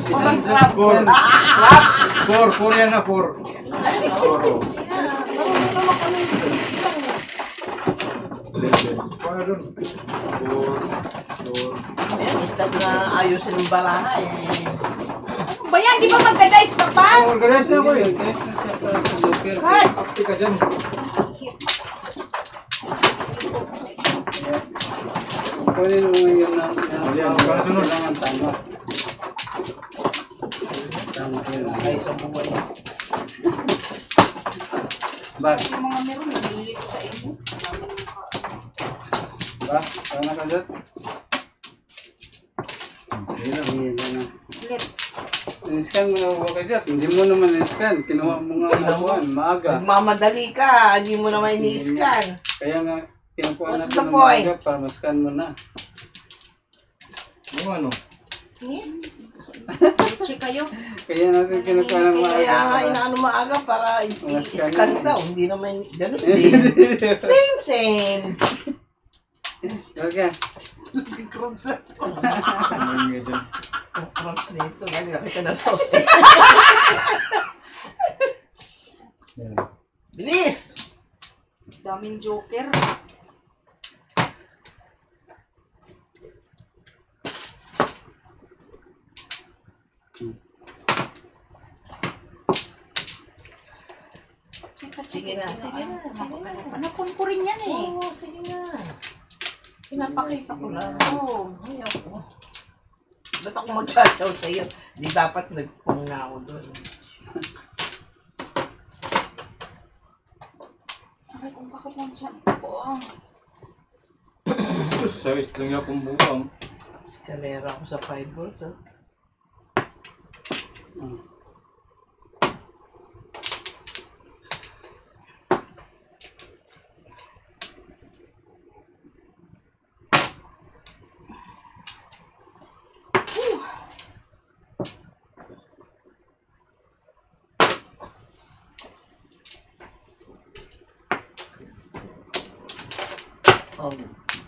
Speaker 1: parang crabs.
Speaker 3: Four. Four yan na, four. Four. Oh. Paano dun? Four.
Speaker 2: Ayan, instead na ayusin ng baraha eh.
Speaker 1: Ano ba yan? Di ba magda-dice ka pa?
Speaker 3: Organize na ako eh.
Speaker 4: Guys, na siya para sa joker.
Speaker 1: Cut!
Speaker 3: Akti ka dyan.
Speaker 4: Kunin mo ngayon na
Speaker 3: Ayan, para sunod.
Speaker 4: kailangan tama. Tama yun.
Speaker 2: Ay, sa buhay.
Speaker 4: Bak,
Speaker 1: Yung mga meron, nalilito sa inyo.
Speaker 4: ba? Tama ka dyan?
Speaker 3: Ayan na.
Speaker 4: Ayan na.
Speaker 1: Ulit.
Speaker 4: In-scan mo na ako ka dyan. Hindi mo naman in-scan. Kinuha mo nga nakuhaan. Maaga.
Speaker 2: Nagmamadali ka, hindi mo naman ini-scan.
Speaker 4: Kaya nga, kinukuha
Speaker 2: What's
Speaker 4: natin
Speaker 2: the
Speaker 4: ng
Speaker 2: point?
Speaker 4: maaga para ma-scan mo na.
Speaker 3: Yung ano?
Speaker 1: Check kayo.
Speaker 4: Kaya natin kinukuha ng maaga.
Speaker 2: Kaya nga inaano maaga para i-scan daw. Hindi naman, ganun din. Same.
Speaker 4: Okay.
Speaker 1: Crabs.
Speaker 3: Ano yung nga dyan?
Speaker 2: Ang crumbs nito, nagkakit ka ng sauce eh.
Speaker 3: Ayan.
Speaker 2: Bilis!
Speaker 1: Daming joker.
Speaker 2: Sige na, sige na, sige na.
Speaker 1: Napon ko rin yan eh.
Speaker 2: Oo, sige na. Pinapakita ko lang. Oo, ayaw ko. Ba't ako mag-chat-chow sa'yo? Di dapat nagpong na ako doon.
Speaker 1: Ay, ang sakit ng tiyan ko.
Speaker 3: Sa lang niya pong bukang.
Speaker 2: Escalera ako sa 5 balls, oh. Oh,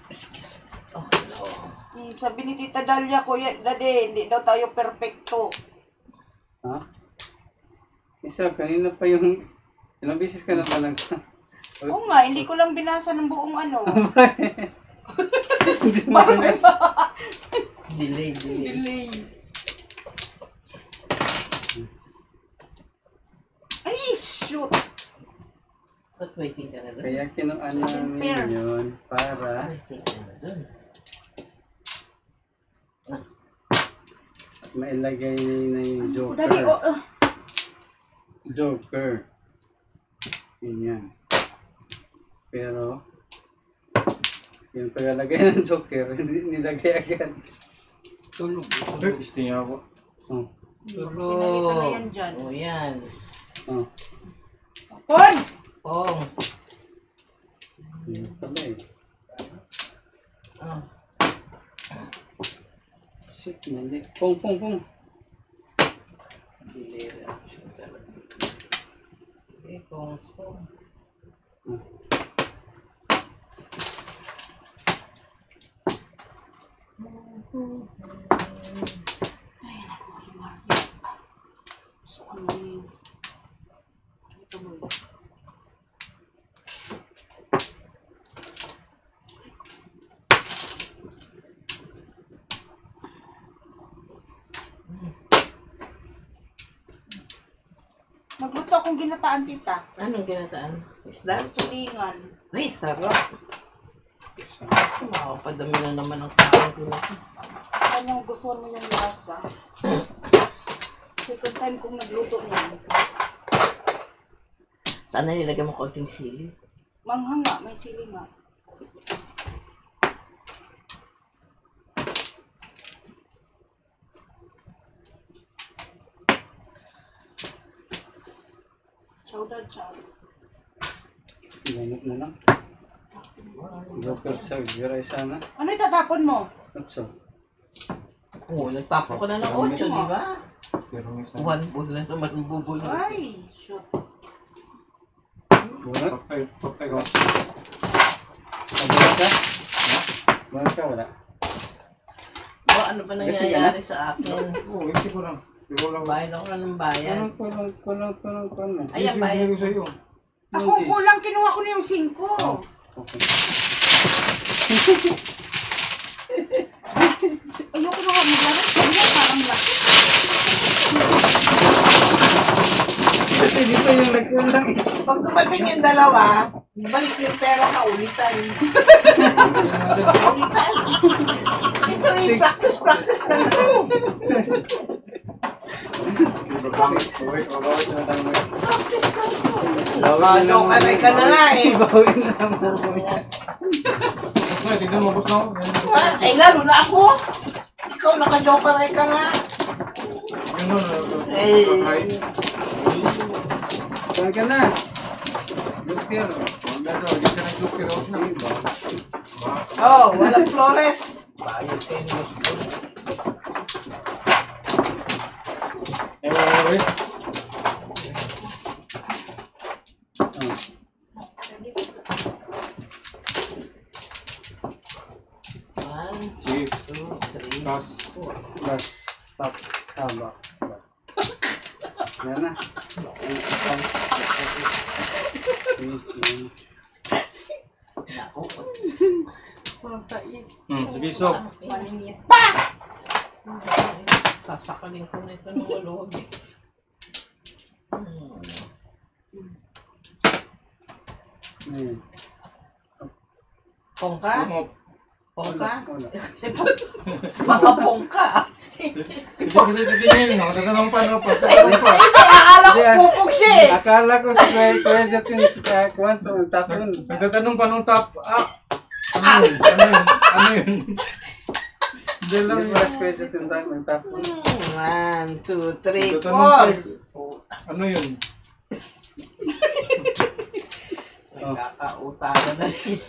Speaker 2: excuse me. Oh, no.
Speaker 1: Sabi ni Tita Dahlia, Kuya Dade, hindi daw tayo perfecto.
Speaker 4: Ha? Isa, kanina pa yung... Ilang beses ka na ba nag...
Speaker 1: Oo nga, hindi ko lang binasa ng buong ano.
Speaker 4: Hindi mo binasa.
Speaker 2: Delay.
Speaker 1: Delay. Ay, shoot!
Speaker 2: Ba't waiting ka na doon?
Speaker 4: Kaya kinuan namin yun para
Speaker 2: Waiting ka na doon.
Speaker 4: mailagay na yung
Speaker 1: Daddy,
Speaker 4: joker. Joker. Ganyan. Pero, yung tagalagay ng joker, hindi nilagay agad.
Speaker 2: Tulog.
Speaker 3: Ay, gusto niya ako.
Speaker 4: Oh.
Speaker 2: Tulog.
Speaker 1: Pinalitan na yan dyan.
Speaker 2: O yan.
Speaker 4: Oh.
Speaker 1: Pon!
Speaker 2: Pong.
Speaker 4: Yun pala eh.
Speaker 2: Ah.
Speaker 4: Shit, mali. Pong.
Speaker 2: Delay reaction talaga. Okay, Pong.
Speaker 4: Oh.
Speaker 1: Ay, naku, Mario. So, ano yun? Ito mo yun. Magluto akong ginataan, tita.
Speaker 2: Anong ginataan? Isda?
Speaker 1: Tulingan.
Speaker 2: Ay, sarap. Makapadami na naman ang kain ko nito.
Speaker 1: Ano gusto mo yung lasa? Second time kong nagluto niyan.
Speaker 2: Sana nilagyan mo konting sili.
Speaker 1: Manghang nga, may sili nga. Chowder, chowder.
Speaker 4: Gamit na lang. Joker sa giray sana.
Speaker 1: Ano itatapon mo?
Speaker 4: Atso.
Speaker 2: Oo, nagtapo ka na ng 8, di ba?
Speaker 3: Pero may isa.
Speaker 2: One bowl na naman ang bubul.
Speaker 1: Ay, shoot.
Speaker 4: Bunot?
Speaker 3: Papay ko.
Speaker 4: Bunot ka? Bunot ka, wala.
Speaker 2: O, ano ba nangyayari sa akin?
Speaker 3: Oo, hindi ko lang. Pero lang.
Speaker 2: Bayad ako na ng bayan.
Speaker 4: Kulang.
Speaker 2: Ayan,
Speaker 3: Isip
Speaker 2: bayad.
Speaker 3: ko sa'yo.
Speaker 1: Ako kulang, kinuha ko na yung 5.
Speaker 4: Okay.
Speaker 1: Ayoko na nga maglagat. Sabi niya, parang lasik.
Speaker 4: Kasi dito yung nagkulang.
Speaker 2: Pag dumating yung dalawa, balik yung pera ka ulitan. Ulitan. Ito eh, practice na ito.
Speaker 3: Babawit na tayo mo.
Speaker 2: Practice na ito. Nakalokaray ka na nga eh.
Speaker 4: Bawin na naman.
Speaker 3: Ay, tignan mo, gusto ako.
Speaker 2: Ay, lalo na ako. Ikaw naka-jokeray ka nga. Eh.
Speaker 4: Saan ka na? Joker.
Speaker 2: Oh, walang Flores. Bayad kayo ni Boss Paul. One, two, three, four.
Speaker 4: Bas. Tap. Tama. Yan na.
Speaker 2: Naku.
Speaker 1: Sa is.
Speaker 3: Sige, so.
Speaker 1: Maningit.
Speaker 2: Sasakalin ko na ito ng waluwag.
Speaker 4: Ayan.
Speaker 2: Pongka? Pongka?
Speaker 4: Wala.
Speaker 2: Mga pongka.
Speaker 3: Sige, kasi titingin. Tatanong pa, no?
Speaker 2: Hindi, akala ko pupog siya eh.
Speaker 4: Akala ko si Kuya Jat yung kwanto ng tapon.
Speaker 3: Nagtatanong pa nung top. Ano yun? Ano yun? Hindi lang
Speaker 4: Hindi
Speaker 3: yun.
Speaker 4: ba si Kuya Jat yung tapon?
Speaker 2: 1, 2, 3,
Speaker 3: Nagtatanong
Speaker 2: 4.
Speaker 3: pa. Ano yun?
Speaker 2: Nagkakautagan na rin.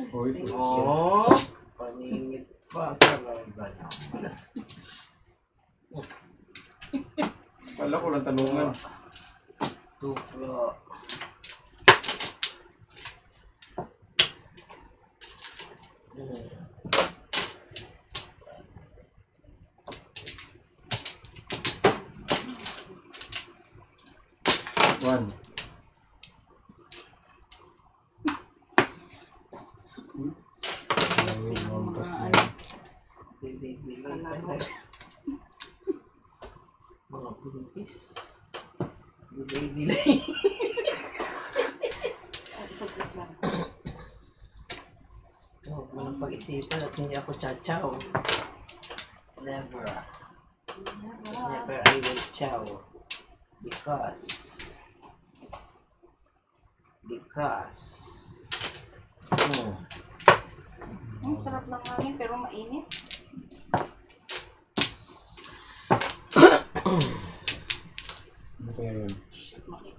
Speaker 3: Uy,
Speaker 2: Oh, paningit pa talaga naman.
Speaker 3: Kala ko lang tanungan.
Speaker 2: Tuplo.
Speaker 3: One.
Speaker 1: Kasi ang mga ano,
Speaker 2: Delay
Speaker 1: Kalaro.
Speaker 2: talaga. Mga buntis. Delay.
Speaker 1: saglit lang.
Speaker 2: Huwag mo nang pag-isipan at hindi ako chachaw. Never. Never I will chow. Because.
Speaker 1: Ang sarap ng hangin pero mainit.
Speaker 3: Ano kaya yun?
Speaker 1: Shit, mainit.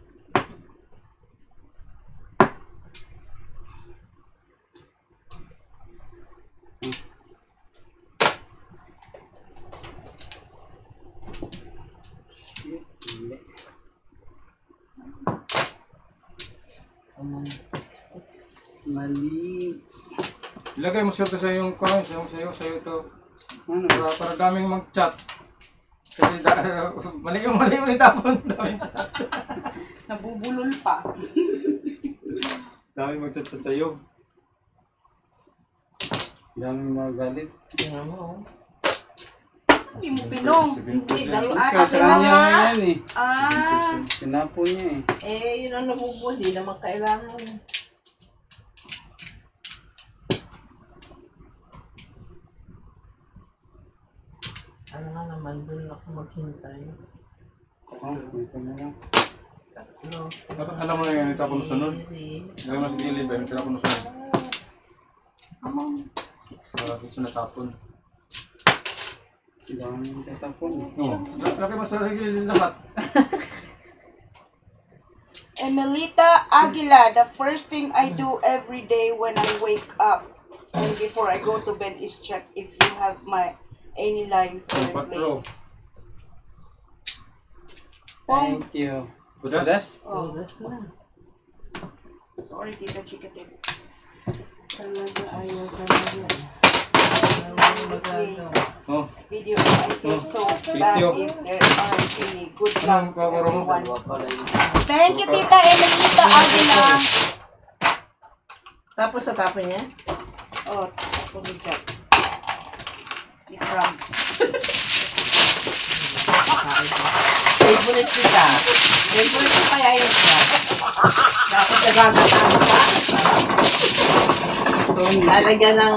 Speaker 4: Hindi. Mali.
Speaker 3: Ilagay mo swerte sa yung coin, sa'yo ito.
Speaker 4: Ano?
Speaker 3: Para daming mag-chat. Kasi mali yung tapon. Daming chat.
Speaker 1: Nabubulol pa.
Speaker 3: Daming mag-chat sa'yo.
Speaker 4: Daming magalit.
Speaker 2: Tingnan mo.
Speaker 1: Hindi mo pinong.
Speaker 2: Hindi, dalawa.
Speaker 4: Isa sa kanya yan eh.
Speaker 1: Ah,
Speaker 4: Sinapo niya eh.
Speaker 2: Yun ang nabubul. Hindi naman kailangan. Ano nga naman, doon ako maghintay.
Speaker 4: Oh, ito na lang.
Speaker 2: Tatlo.
Speaker 3: Dapat alam mo na yan, itapon sa sunod. Ilagay mo sa gilid, ba? Itapon sa sunod. Ito na tapon.
Speaker 4: Daming tatapon.
Speaker 3: Oo. Lagay mo sa gilid lahat.
Speaker 1: Emelita Aguila, the first thing I do every day when I wake up and before I go to bed is check if you have any lives or
Speaker 3: Patro.
Speaker 1: plays. Pong.
Speaker 4: Thank you.
Speaker 3: Budas?
Speaker 2: Oh,
Speaker 1: Oh,
Speaker 2: that's na.
Speaker 1: sorry, Tita Chicatits.
Speaker 2: Talaga ayaw talaga.
Speaker 3: Oh.
Speaker 1: Video, I feel so bad
Speaker 3: Video.
Speaker 1: if there aren't any. Good luck
Speaker 3: Anong
Speaker 1: to
Speaker 3: paboro mo?
Speaker 1: everyone. Thank you, Tita Emelita Aguila.
Speaker 2: Tapos sa tapon niya?
Speaker 1: Oh, tapos dyan. The crumbs.
Speaker 2: Favorite kita. Favorite ko kaya yun siya. Dapat nagagataan ka.
Speaker 4: So,
Speaker 2: Lalagyan ng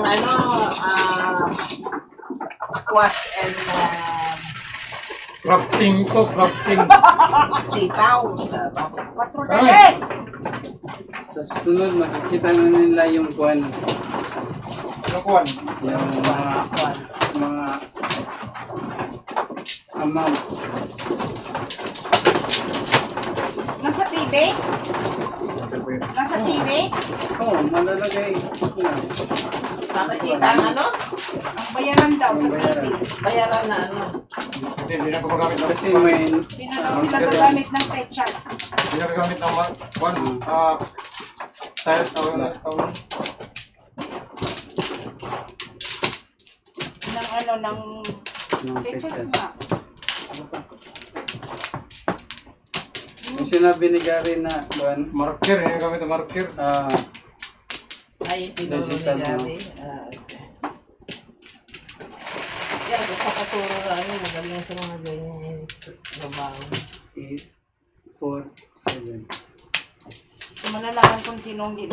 Speaker 2: squash and
Speaker 3: Crafting to, crafting.
Speaker 2: sitaw.
Speaker 1: Patro dali!
Speaker 4: sa sunod makikita na nila yung kuwan.
Speaker 3: Nakuan.
Speaker 4: Yung mga amount.
Speaker 1: Nasa TV? Nasa TV?
Speaker 4: Oh, malalagay. Yeah.
Speaker 2: Nakikita ang
Speaker 1: Ang bayaran daw sa TV.
Speaker 2: bayaran na
Speaker 3: Kasi hindi na ko magamit ng
Speaker 4: Kasi may
Speaker 1: Hindi na daw sila gagamit ng pechas.
Speaker 3: Hindi na gagamit ng kuan. Tiles, tawag.
Speaker 1: Ng pechas nga.
Speaker 4: Yung sinabi ni Gary na kuwan,
Speaker 3: Marker, hindi na gamit ng marker.
Speaker 2: ay tinuro ni
Speaker 4: Digital,
Speaker 2: Gary. Okay. Yan, kapaturo na magaling sa mga ganyan trabaho.
Speaker 4: 8, 4, 7.
Speaker 1: So, malalaman kung sinong hindi.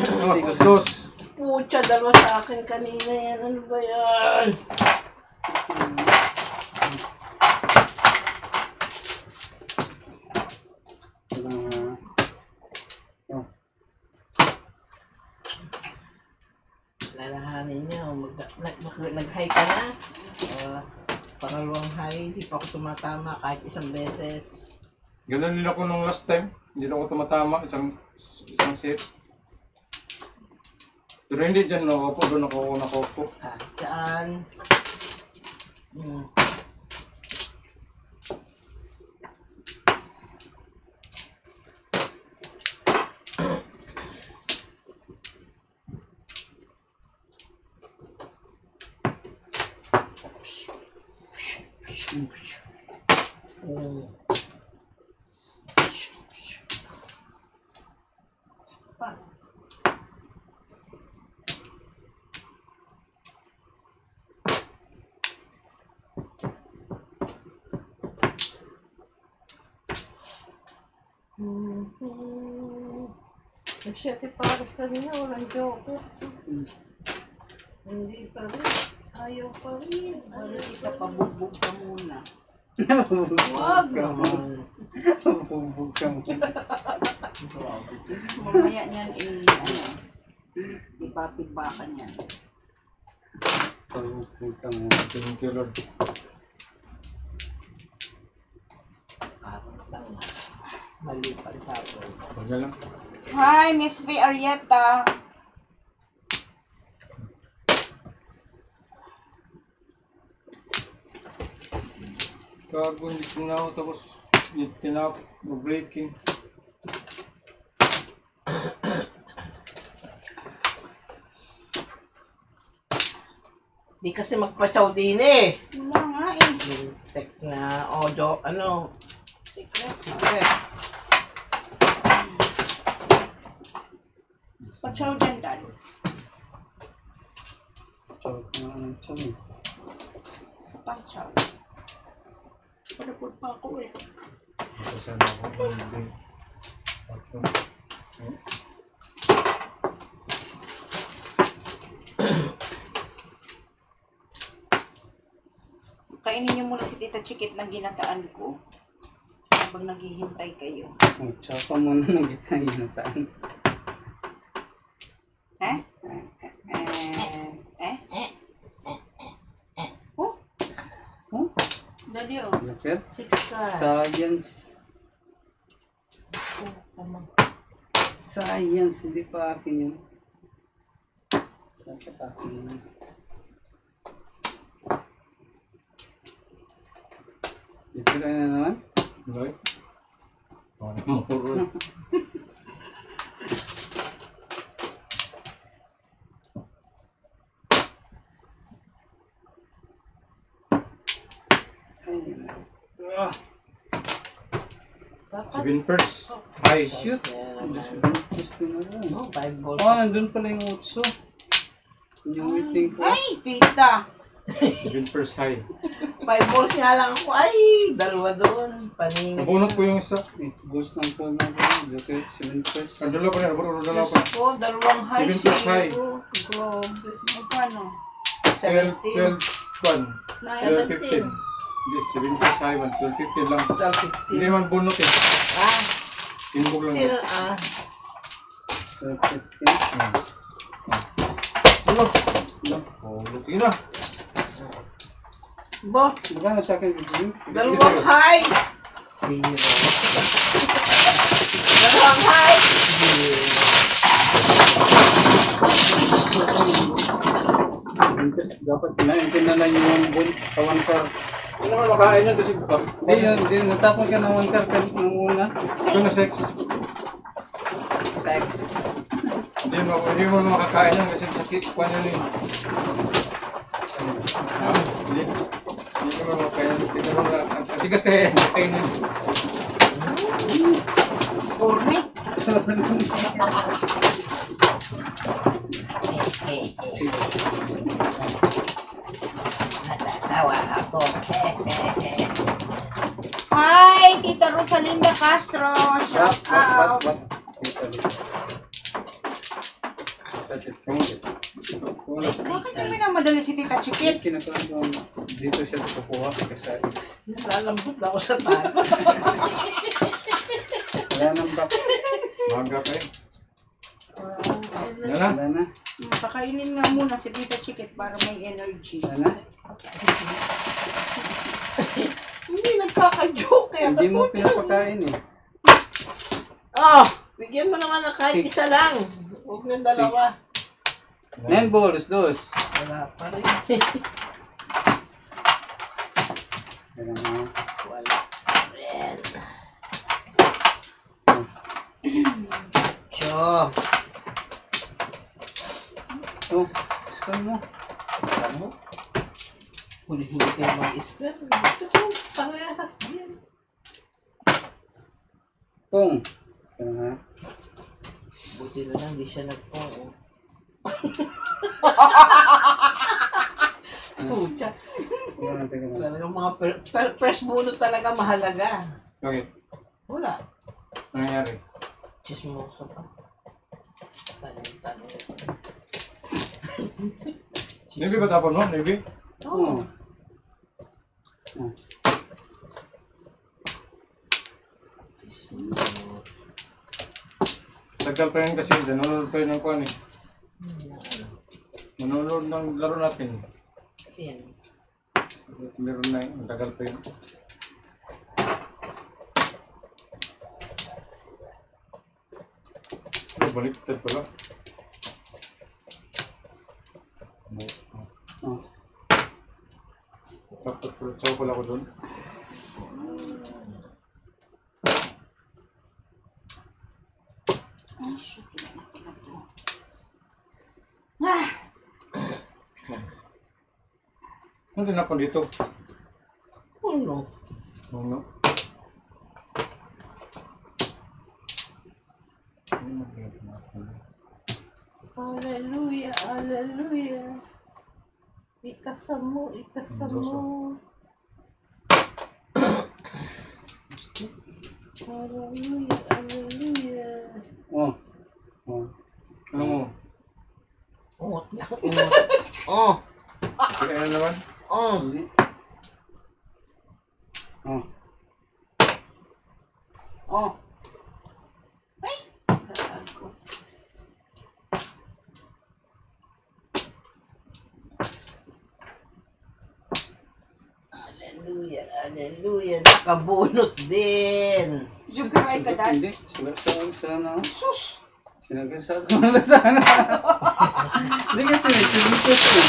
Speaker 3: Dos.
Speaker 2: Pucha, dalawa sa akin kanina yan. Ano ba yan? Lalahanin niyo. Nag-high ka na. Pangalawang high, di pa ako tumatama kahit isang beses.
Speaker 3: Ganun din ako nung last time. Hindi na ako tumatama. Isang set. Pero hindi dyan nakaupo. Doon ako nakaupo.
Speaker 2: Saan? Nag-7 pares kanina, walang joke. Hindi pa rin. Ayaw pa rin.
Speaker 1: Wala kita pabugbog ka muna.
Speaker 2: Wag naman.
Speaker 4: Bubog ka mo.
Speaker 1: Mamaya niyan tiba-tibakan yan.
Speaker 4: Bubog ka mo.
Speaker 3: Thank you, Lord.
Speaker 2: Mali pa rin ako.
Speaker 3: Huwag lang.
Speaker 1: Hi, Miss V. Arieta.
Speaker 3: Gago, hindi ko na ako tapos tinap, breaking.
Speaker 2: Di kasi magpa-chow din eh.
Speaker 1: Wala nga eh.
Speaker 2: Yung tech na audio, ano,
Speaker 1: Secret.
Speaker 2: secret.
Speaker 1: Pachaw dyan, Dan.
Speaker 4: Chow ka nga ng chow eh.
Speaker 1: Sa pachaw. Palapod pa ako eh.
Speaker 3: Sana ako hindi.
Speaker 1: Kainin niyo muna si Tita Chikit ng ginataan ko. Habang naghihintay kayo.
Speaker 4: Chow ka muna ng gitang ginataan.
Speaker 1: Eh? Oh?
Speaker 4: Oh?
Speaker 1: Daddy, oh.
Speaker 4: Joker?
Speaker 2: 6 ka.
Speaker 4: Science. Science, hindi pa akin yun. Dapat akin yun. Ito na naman.
Speaker 3: Okay. Muro.
Speaker 4: Ayun. Ah,
Speaker 2: Dapat.
Speaker 3: 7 first. High.
Speaker 4: shoot! Gusto na lang.
Speaker 2: No, 5 balls.
Speaker 4: Oh, nandun pala yung utso. Yung waiting ko.
Speaker 1: Ay, Tita!
Speaker 3: 7 first high.
Speaker 2: 5 balls nga lang ako. Ay, dalawa doon. Paningin.
Speaker 3: Nabunot ko yung isa.
Speaker 4: Boost ng phone na ko. Joker, 7 first.
Speaker 3: Ang dalawa pa rin. Nabunot dalawa pa.
Speaker 2: Diyos ko, dalawang high.
Speaker 3: 7 plus high.
Speaker 2: zero. Grabe.
Speaker 1: Magkano?
Speaker 3: 12,
Speaker 2: 17.
Speaker 3: 12, 1. 12,
Speaker 2: 17.
Speaker 3: 15. Hindi, 7 plus high man. 12, 15 lang.
Speaker 2: 12,
Speaker 3: Hindi
Speaker 2: 15.
Speaker 3: man bunot eh.
Speaker 2: Ah,
Speaker 3: Tinbog lang.
Speaker 2: sino,
Speaker 4: 15.
Speaker 3: Ano? Oh, luti na.
Speaker 2: Bo,
Speaker 4: Magkano sa akin bibigyan?
Speaker 2: dalawang high. 0. Dalawang high. 0.
Speaker 4: Dapat kinain ko na lang yung one car.
Speaker 3: Ano naman makain yan kasi
Speaker 4: Hindi yun, hindi. Natapon ka ng one car nung una.
Speaker 3: ito na sex.
Speaker 4: Sex.
Speaker 3: Hindi mo makakain yan kasi sakit. Kuhan yun eh. Hindi mo makakain yan. Tingnan mo na. Ang tigas kaya yan. Kainin.
Speaker 1: Orne?
Speaker 2: Natawa ako.
Speaker 1: Hi, Tita Rosalinda Castro. Shout out. Bakit yung minamadali si Tita Chikit?
Speaker 4: Kinakain ko dito siya kukuha kasi
Speaker 2: Nalalambot na ako sa tayo.
Speaker 4: wala nang back.
Speaker 3: Maga pa eh. Yan na.
Speaker 4: Wala na.
Speaker 1: Pakainin nga muna si Tita Chikit para may energy.
Speaker 4: Wala na.
Speaker 2: Hindi nagkaka-joke eh.
Speaker 4: Hindi mo pinapakain eh.
Speaker 2: Oh, bigyan mo naman na kahit
Speaker 4: 6.
Speaker 2: isa lang. Huwag ng dalawa.
Speaker 4: 9 balls, dos.
Speaker 2: Wala pa rin.
Speaker 4: Wala na.
Speaker 2: Wala pa rin. Tiyo.
Speaker 4: Oh, gusto mo.
Speaker 2: Ano? Huli-huli kayo mag-isper. Gusto mo parehas din.
Speaker 4: Pong. Kaya
Speaker 2: Buti na lang, di siya nagpong. Pucha.
Speaker 4: Wala natin ka na.
Speaker 2: Talagang mga first bunot talaga mahalaga.
Speaker 3: Bakit?
Speaker 2: Wala.
Speaker 3: Nangyari.
Speaker 2: Chismoso ka. Tanim-tanim.
Speaker 3: Navy ba tapon mo? Navy?
Speaker 2: Oo.
Speaker 3: Tagal pa yun kasi, nanonood pa yun ng kuhan eh. Nanonood ng laro natin.
Speaker 2: Sin.
Speaker 3: Meron na yun, tagal pa yun. Ay, baliktad pala.
Speaker 4: Oh.
Speaker 3: Tapos tsaw pala ko doon.
Speaker 1: Ay, shoot. Ah!
Speaker 3: Ano tinapon dito?
Speaker 2: Ano?
Speaker 3: Ano?
Speaker 2: Hallelujah, hallelujah. Ikasam mo, ikasam mo. Hallelujah, hallelujah.
Speaker 4: Oh. Oh.
Speaker 3: Ano mo?
Speaker 2: Ungot na. Oh,
Speaker 3: Kaya naman?
Speaker 2: oh.
Speaker 4: Hindi. Oh.
Speaker 1: Oh. Ay! Gago.
Speaker 2: Hallelujah, hallelujah. Nakabunot din.
Speaker 1: Joker ay ka, Dad.
Speaker 4: Hindi. Sana.
Speaker 1: Sus!
Speaker 4: Sinagasal ko na sana. Hindi kasi sinipos ko.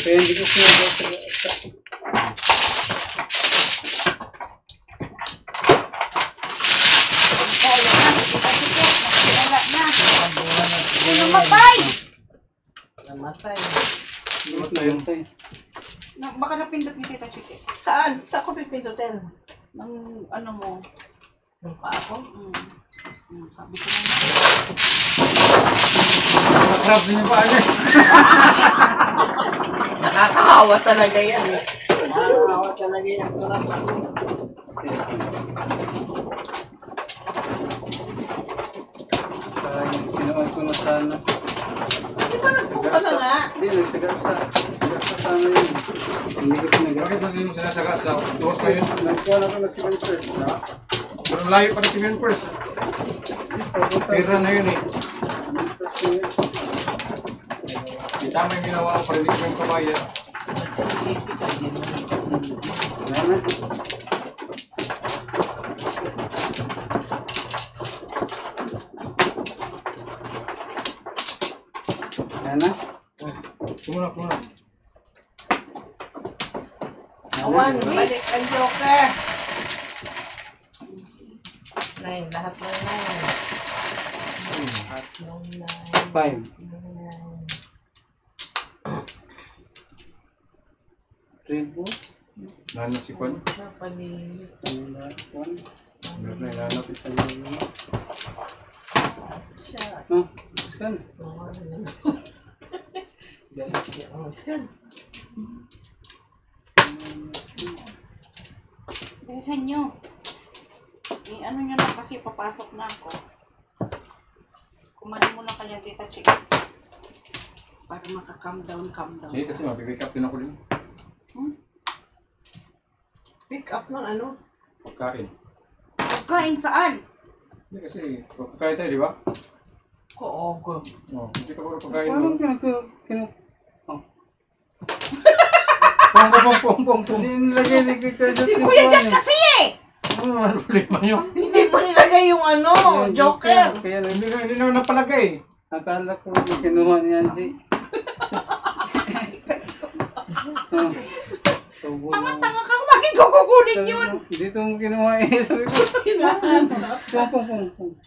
Speaker 4: Kaya hindi ko sinagasal.
Speaker 1: Kaya na, nakilala na. Sino matay?
Speaker 2: Namatay.
Speaker 3: Lumot na yun.
Speaker 1: Baka napindot ni Tita Chike.
Speaker 2: Saan? Saan ko pipindutin?
Speaker 1: Ng ano mo.
Speaker 2: Yung pa ako?
Speaker 1: Sabi ko na.
Speaker 3: Nakrab din yung paa niya.
Speaker 2: Nakakahawa talaga yan. Nakakahawa talaga yan.
Speaker 4: Sayang, ginawa ko na sana.
Speaker 2: Di ba nagpunta na nga?
Speaker 4: Hindi, nagsagasa. Nagsagasa sana yun. Hindi ko sinagasa.
Speaker 3: Bakit mo din sinasaga sa tuwas na yun?
Speaker 4: Nagkuhan ako na si Winter.
Speaker 3: Pero layo pa na si Men first. Pera na yun eh. Di tama yung ginawa ko para hindi ko yung kabayan.
Speaker 2: Nagsisisi ka din.
Speaker 4: Nana. Nana.
Speaker 3: Kumuna, kumuna.
Speaker 2: Awan, balik ang Joker. 9, lahat ng 9. Lahat ng 9.
Speaker 4: 5. 3 balls.
Speaker 3: Nano si Kwan.
Speaker 2: Napanig.
Speaker 3: Meron na inanap.
Speaker 2: Siya.
Speaker 4: Oh, scan.
Speaker 2: Galit niya ang scan.
Speaker 1: Bilisan nyo. Ano nyo na kasi papasok na ako. Kumain mo na kanya Tita Chike. Para maka-calm down, calm down.
Speaker 3: Sige kasi mapipick up din ako din.
Speaker 2: Pick up ng ano?
Speaker 3: Pagkain.
Speaker 1: Pagkain saan?
Speaker 3: Hindi kasi pagkain tayo, di ba?
Speaker 2: Koogo.
Speaker 3: Oh, hindi ka puro pagkain
Speaker 4: Parang
Speaker 3: mo. Pong.
Speaker 4: Hindi nilagay ni Kika Jot
Speaker 1: Si Kuya Jack kasi eh!
Speaker 3: Ano naman problema nyo?
Speaker 2: Hindi mo nilagay yung ano, Joker.
Speaker 4: Kaya
Speaker 3: Hindi naman napalagay.
Speaker 4: akala ko kinuha ni Angie.
Speaker 1: Tanga-tanga ka, bakit ko kukunin yun?
Speaker 4: Dito mo kinuha eh. Sabi ko, pong.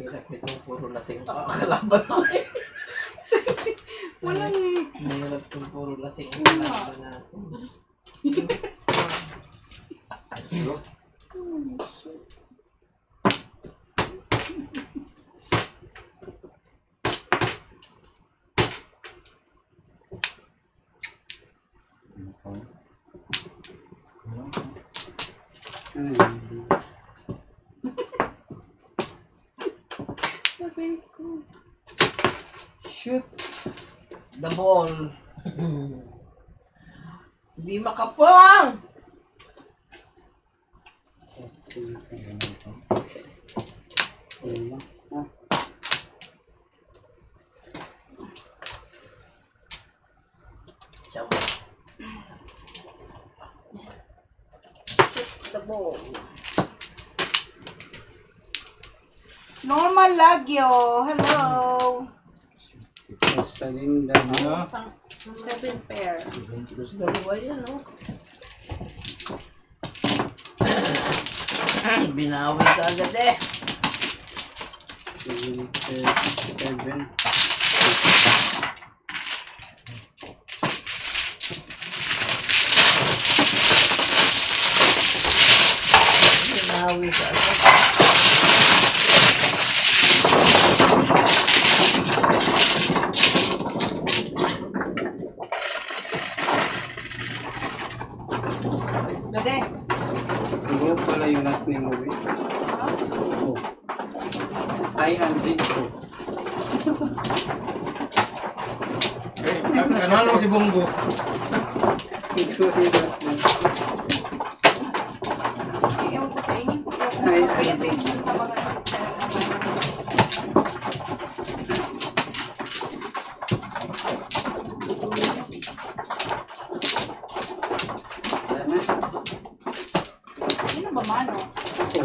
Speaker 2: Hirap nitong puro lasing nakakalaban mo eh.
Speaker 1: Walang eh.
Speaker 2: Mahirap itong puro lasing nakakalaban natin.
Speaker 4: Ano yun? Shoot!
Speaker 2: The ball. Hindi makapang! Siyempre. Shoot the ball.
Speaker 1: Normal Lagyo, hello.
Speaker 4: Sa linda.
Speaker 3: Ano?
Speaker 1: 7 pair.
Speaker 2: Dalawa yan, no? Binawi ka agad eh.
Speaker 4: 7.
Speaker 2: Binawi ka agad.
Speaker 1: Dade.
Speaker 4: Siguro pala yung last name mo, eh. Oh. Ay, Anjin ko.
Speaker 3: Kanalo si Bongo.
Speaker 4: Ito yung last name.
Speaker 1: Ewan ko sa inyo.
Speaker 4: Ay,
Speaker 1: Pay attention sa mga
Speaker 4: Wala na.
Speaker 1: Sino ba mano?
Speaker 4: Ako.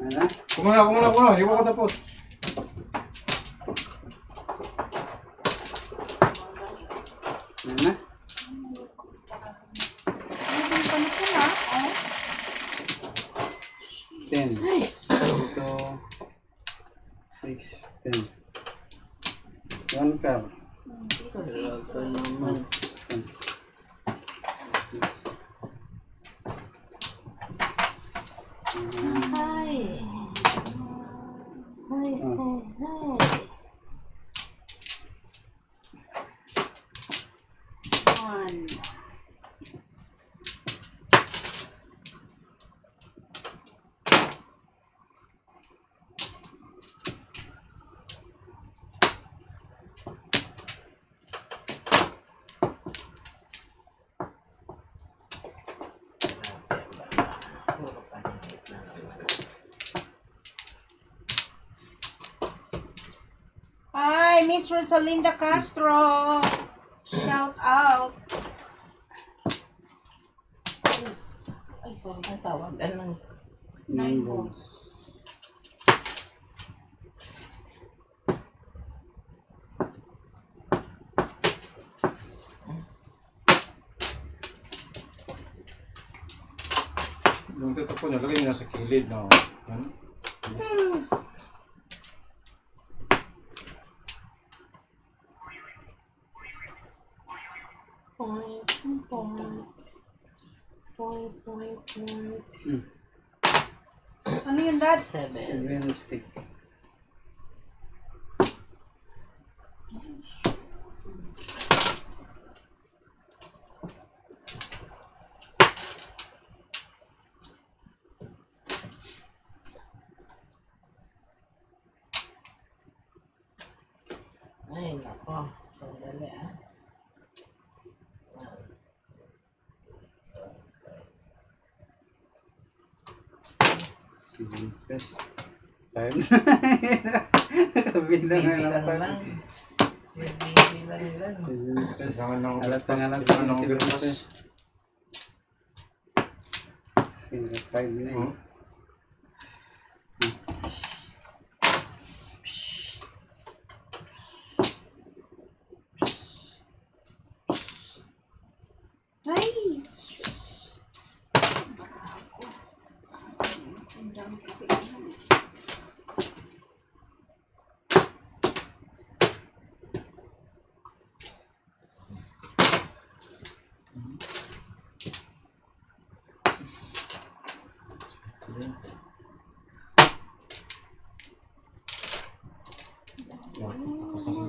Speaker 4: Ano?
Speaker 3: Kumula. Hindi ko ako tapos.
Speaker 4: Ano na?
Speaker 1: Ano ba yung panik ko na? Oh.
Speaker 4: 10. Ito. 6, 10. 1 car.
Speaker 2: Talaga naman. Hi.
Speaker 1: One.
Speaker 2: Puro panikit na naman.
Speaker 1: Hi, Miss Rosalinda Castro. Shout out. Ay, sorry.
Speaker 2: Ang tawagan ng
Speaker 1: 9 volts.
Speaker 3: Yung tatapon niya, lagay niya sa kilid. No? Yan.
Speaker 2: point.
Speaker 1: Ano yun, Dad?
Speaker 2: 7.
Speaker 4: 7 stick.
Speaker 2: Ay, nako. Sandali ah.
Speaker 4: Press. 5. Nakabilang nga ng
Speaker 2: Bibilang
Speaker 4: 5.
Speaker 2: lang. Bibilang lang.
Speaker 4: 7 press.
Speaker 3: Kailangan ng
Speaker 4: Halatang
Speaker 3: kailangan ng
Speaker 4: 7
Speaker 3: overpass.
Speaker 4: press. 5 na yun.
Speaker 1: Ay! Ang dami kasi.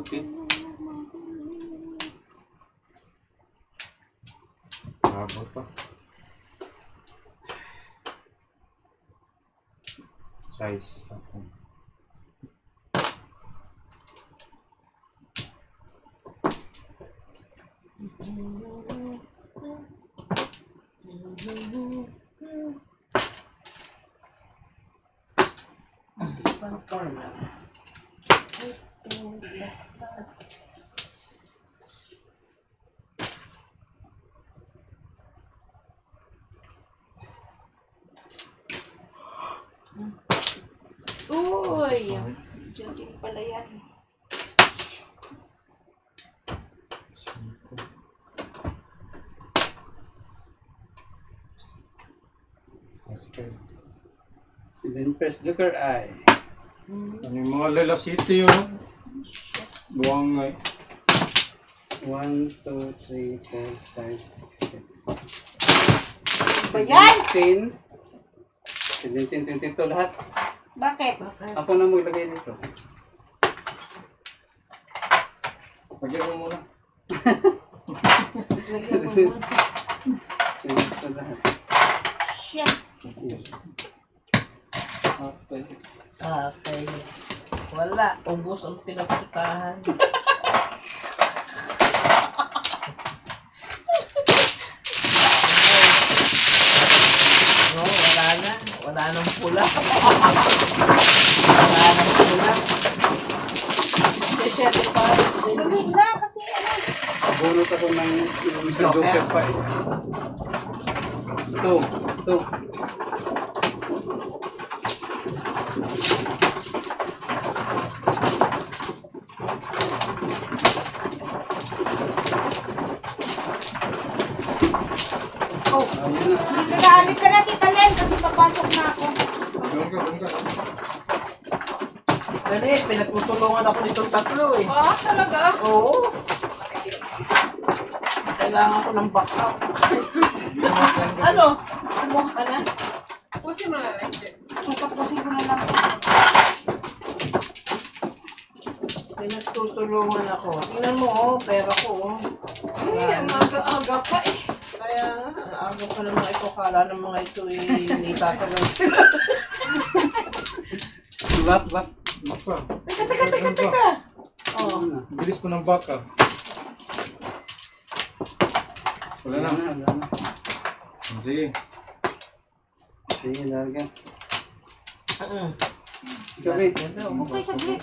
Speaker 3: puti. Habang pa. Size.
Speaker 1: Uy! Diyan din pala yan.
Speaker 4: Si Ben Press Joker ay.
Speaker 3: Ano yung mga Lela City yun? Buwang nga.
Speaker 4: 1, 2, 3, 4, 5, 6, 7.
Speaker 1: Ba yan?
Speaker 4: 17, 22 lahat.
Speaker 1: Bakit?
Speaker 4: Ako na maglagay dito.
Speaker 3: Lagyan mo muna.
Speaker 4: Ito lahat.
Speaker 1: Shit!
Speaker 3: Okay.
Speaker 2: Okay. Wala. Ubus ang pinagputahan. No, wala na. Wala nang pula. Wala nang pula. Siyete pa.
Speaker 1: Dali na kasi ano.
Speaker 4: Bunot ako ng isang Joker pa eh. Ito.
Speaker 1: Oh,
Speaker 4: Ayun na.
Speaker 1: halika na Tita Len kasi papasok na ako.
Speaker 3: Doon ka.
Speaker 2: Dali, pinagtutulungan ako nitong tatlo eh.
Speaker 1: Ah, talaga?
Speaker 2: Oo. Kailangan ko ng backup. Ano? Kumuha ka na?
Speaker 5: Pusin mo na lang.
Speaker 1: Tapusin ko na lang.
Speaker 2: Pinagtutulungan ako. Tingnan mo, oh, pera ko. Oh.
Speaker 5: Ang aga-aga pa eh.
Speaker 2: Kaya nga, ang aga pa ng mga ito. Kala ng mga ito eh, itatagal sila.
Speaker 4: Bak.
Speaker 3: Baka.
Speaker 2: Teka. Oh.
Speaker 3: Bilis po ng baka. Wala na.
Speaker 4: Wala na.
Speaker 3: Sige.
Speaker 4: Sige, larga.
Speaker 2: Uh-uh.
Speaker 4: Gabi.
Speaker 2: Ganda, oh.
Speaker 1: Okay, saglit.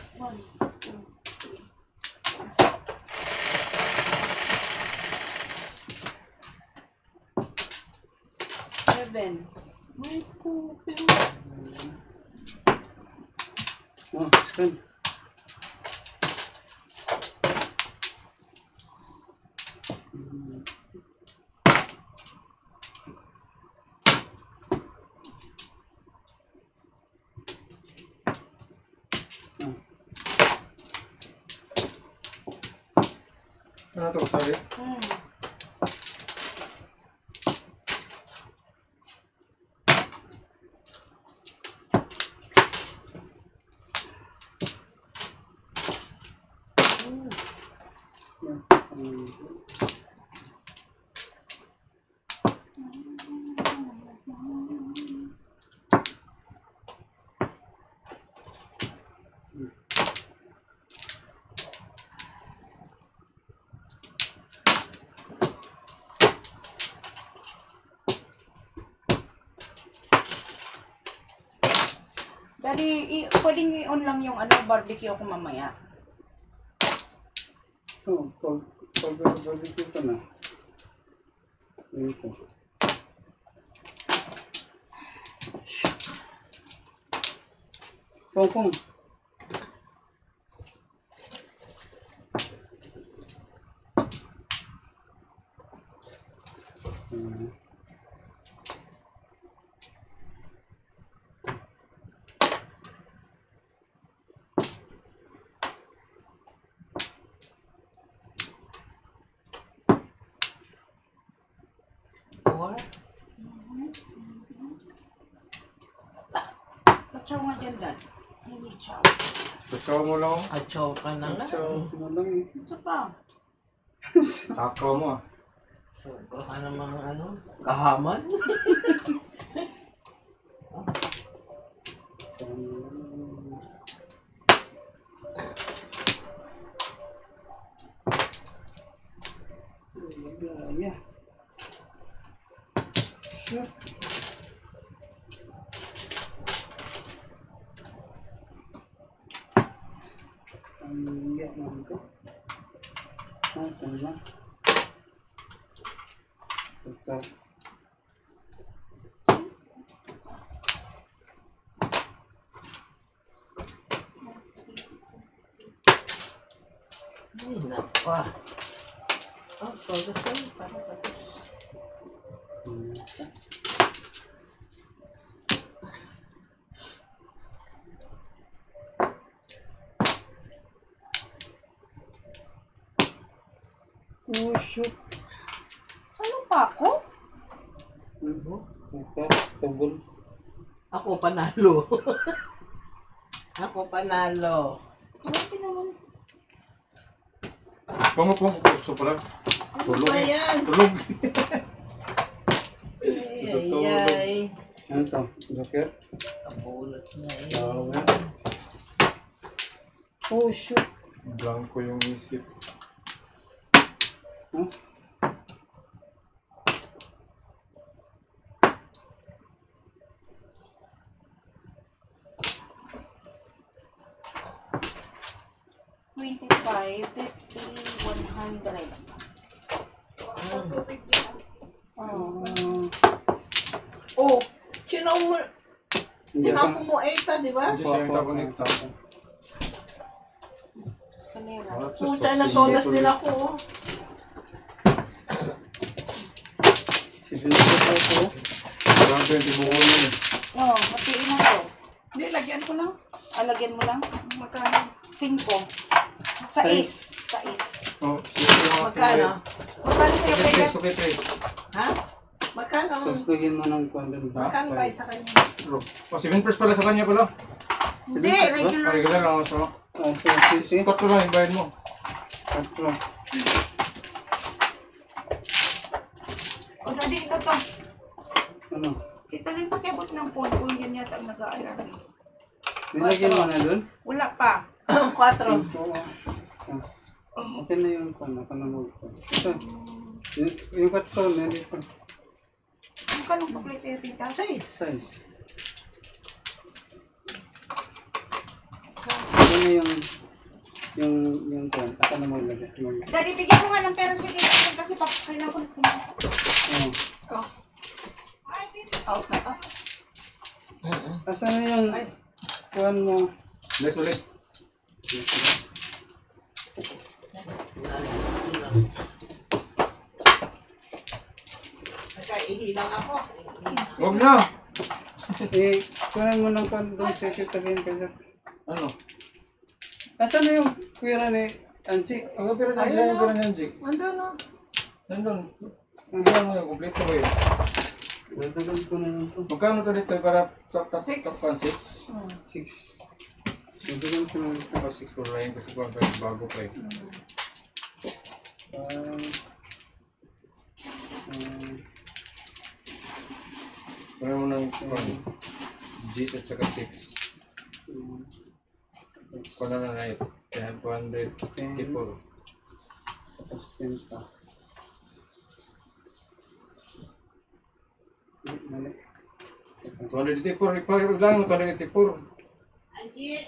Speaker 1: 7. May cooking.
Speaker 4: Oh, scan.
Speaker 3: Ano to? Sorry.
Speaker 1: Daddy, pwedeng i-on lang yung ano, barbecue ako mamaya.
Speaker 4: Oh, pag-barbecue ka na. Ito. Kung.
Speaker 2: Four.
Speaker 1: Patsaw nga dyan, Dad. I need chow.
Speaker 3: Tutsaw mo lang.
Speaker 2: Acho ka na nga.
Speaker 4: So, ano lang eh.
Speaker 1: Ito pa.
Speaker 3: Takaw mo ah.
Speaker 2: Sobra ka namang ano, kahaman.
Speaker 4: Gaya. Sure. Iya naman ko. Tama. Ito.
Speaker 2: Ay, napa. Oh, soda sa'yo. Parang tapos.
Speaker 4: Oh, shoot.
Speaker 1: Ano pa ako?
Speaker 4: Ito, tubol.
Speaker 2: Ako panalo. Ako panalo.
Speaker 1: Grabe naman.
Speaker 3: Pumupukso pala. Tulog
Speaker 2: Ano ba
Speaker 3: eh.
Speaker 2: yan?
Speaker 3: Tulog.
Speaker 2: Ay.
Speaker 4: Ano to? Joker?
Speaker 2: Kapulat na eh.
Speaker 4: Tawag. Oh, shoot.
Speaker 3: Blanco yung isip.
Speaker 4: Huh?
Speaker 1: $25, $50, $100. Oh.
Speaker 2: Oh, sinaw mo,
Speaker 4: Hindi
Speaker 2: sinaw
Speaker 4: ako-
Speaker 2: mo 8, di ba?
Speaker 3: Hindi siya yung tapon nito.
Speaker 1: Kanera.
Speaker 2: Puta, natolas din ako. Oh.
Speaker 4: Sisinipot ako.
Speaker 3: Grabe yung tibuko nun eh.
Speaker 1: Oh, hatiin na to.
Speaker 6: Hindi, lagyan ko lang.
Speaker 1: Alagyan mo lang.
Speaker 6: Magkano?
Speaker 1: 5. Sais.
Speaker 3: Oh, sige yung aking
Speaker 2: Magkano?
Speaker 1: Magkano sa'yo
Speaker 3: Okay,
Speaker 1: kaya?
Speaker 3: tres, okay, tres.
Speaker 2: Ha? Magkano?
Speaker 4: Tapos lagyan mo ng condom.
Speaker 2: Magkano bayad sa kanya?
Speaker 3: Oh, 7 pesos pala sa kanya pala.
Speaker 1: Hindi,
Speaker 4: Silintas ba?
Speaker 1: regular.
Speaker 3: Regular lang ako. So,
Speaker 4: Ah, sige.
Speaker 3: ikot ko lang yung bayad mo.
Speaker 4: Tatlo.
Speaker 1: O, daddy, ito to.
Speaker 4: Ano?
Speaker 1: Ito lang pakiabot ng phone ko. Yan yata ang nag-aalarm.
Speaker 4: Nilagyan mo na dun?
Speaker 1: Wala pa.
Speaker 2: 4.
Speaker 4: Oo. Ah, okay na yung nakanamog ko. Ito. Yung katron, nandito.
Speaker 1: Magkano supply sa'yo, tita?
Speaker 2: 6.
Speaker 4: Size. Ito na yung kan. Ako na maglagay.
Speaker 1: Daddy, bigyan mo nga ng pera si tita kasi kailangan ko na pumasok.
Speaker 4: Oh.
Speaker 1: Out na to.
Speaker 4: Asan na yung kuhan mo?
Speaker 3: Let's ulit.
Speaker 2: Nakaihilang ako.
Speaker 3: Huwag na!
Speaker 4: Kuhanan mo ng kuhan doon sa titagin kasi.
Speaker 3: Ano?
Speaker 4: Asan na yung pera ni Anchi?
Speaker 3: Ang pera niya, saan yung pera niya, Jake?
Speaker 6: Ando na.
Speaker 3: Nandun. Ang mo yung kompleto ba yun?
Speaker 4: Dadagan ko na lang ito.
Speaker 3: Magkano to dito para top
Speaker 6: 6.
Speaker 4: 6. Dadagan ko na lang ito.
Speaker 3: 6 for line kasi kung bago pa eh. Kaya mo ng G at saka 6. Kung ano na ito? 254.
Speaker 4: Tapos 10 pa. Mali.
Speaker 3: 284. Ipag lang 284.
Speaker 2: Angie,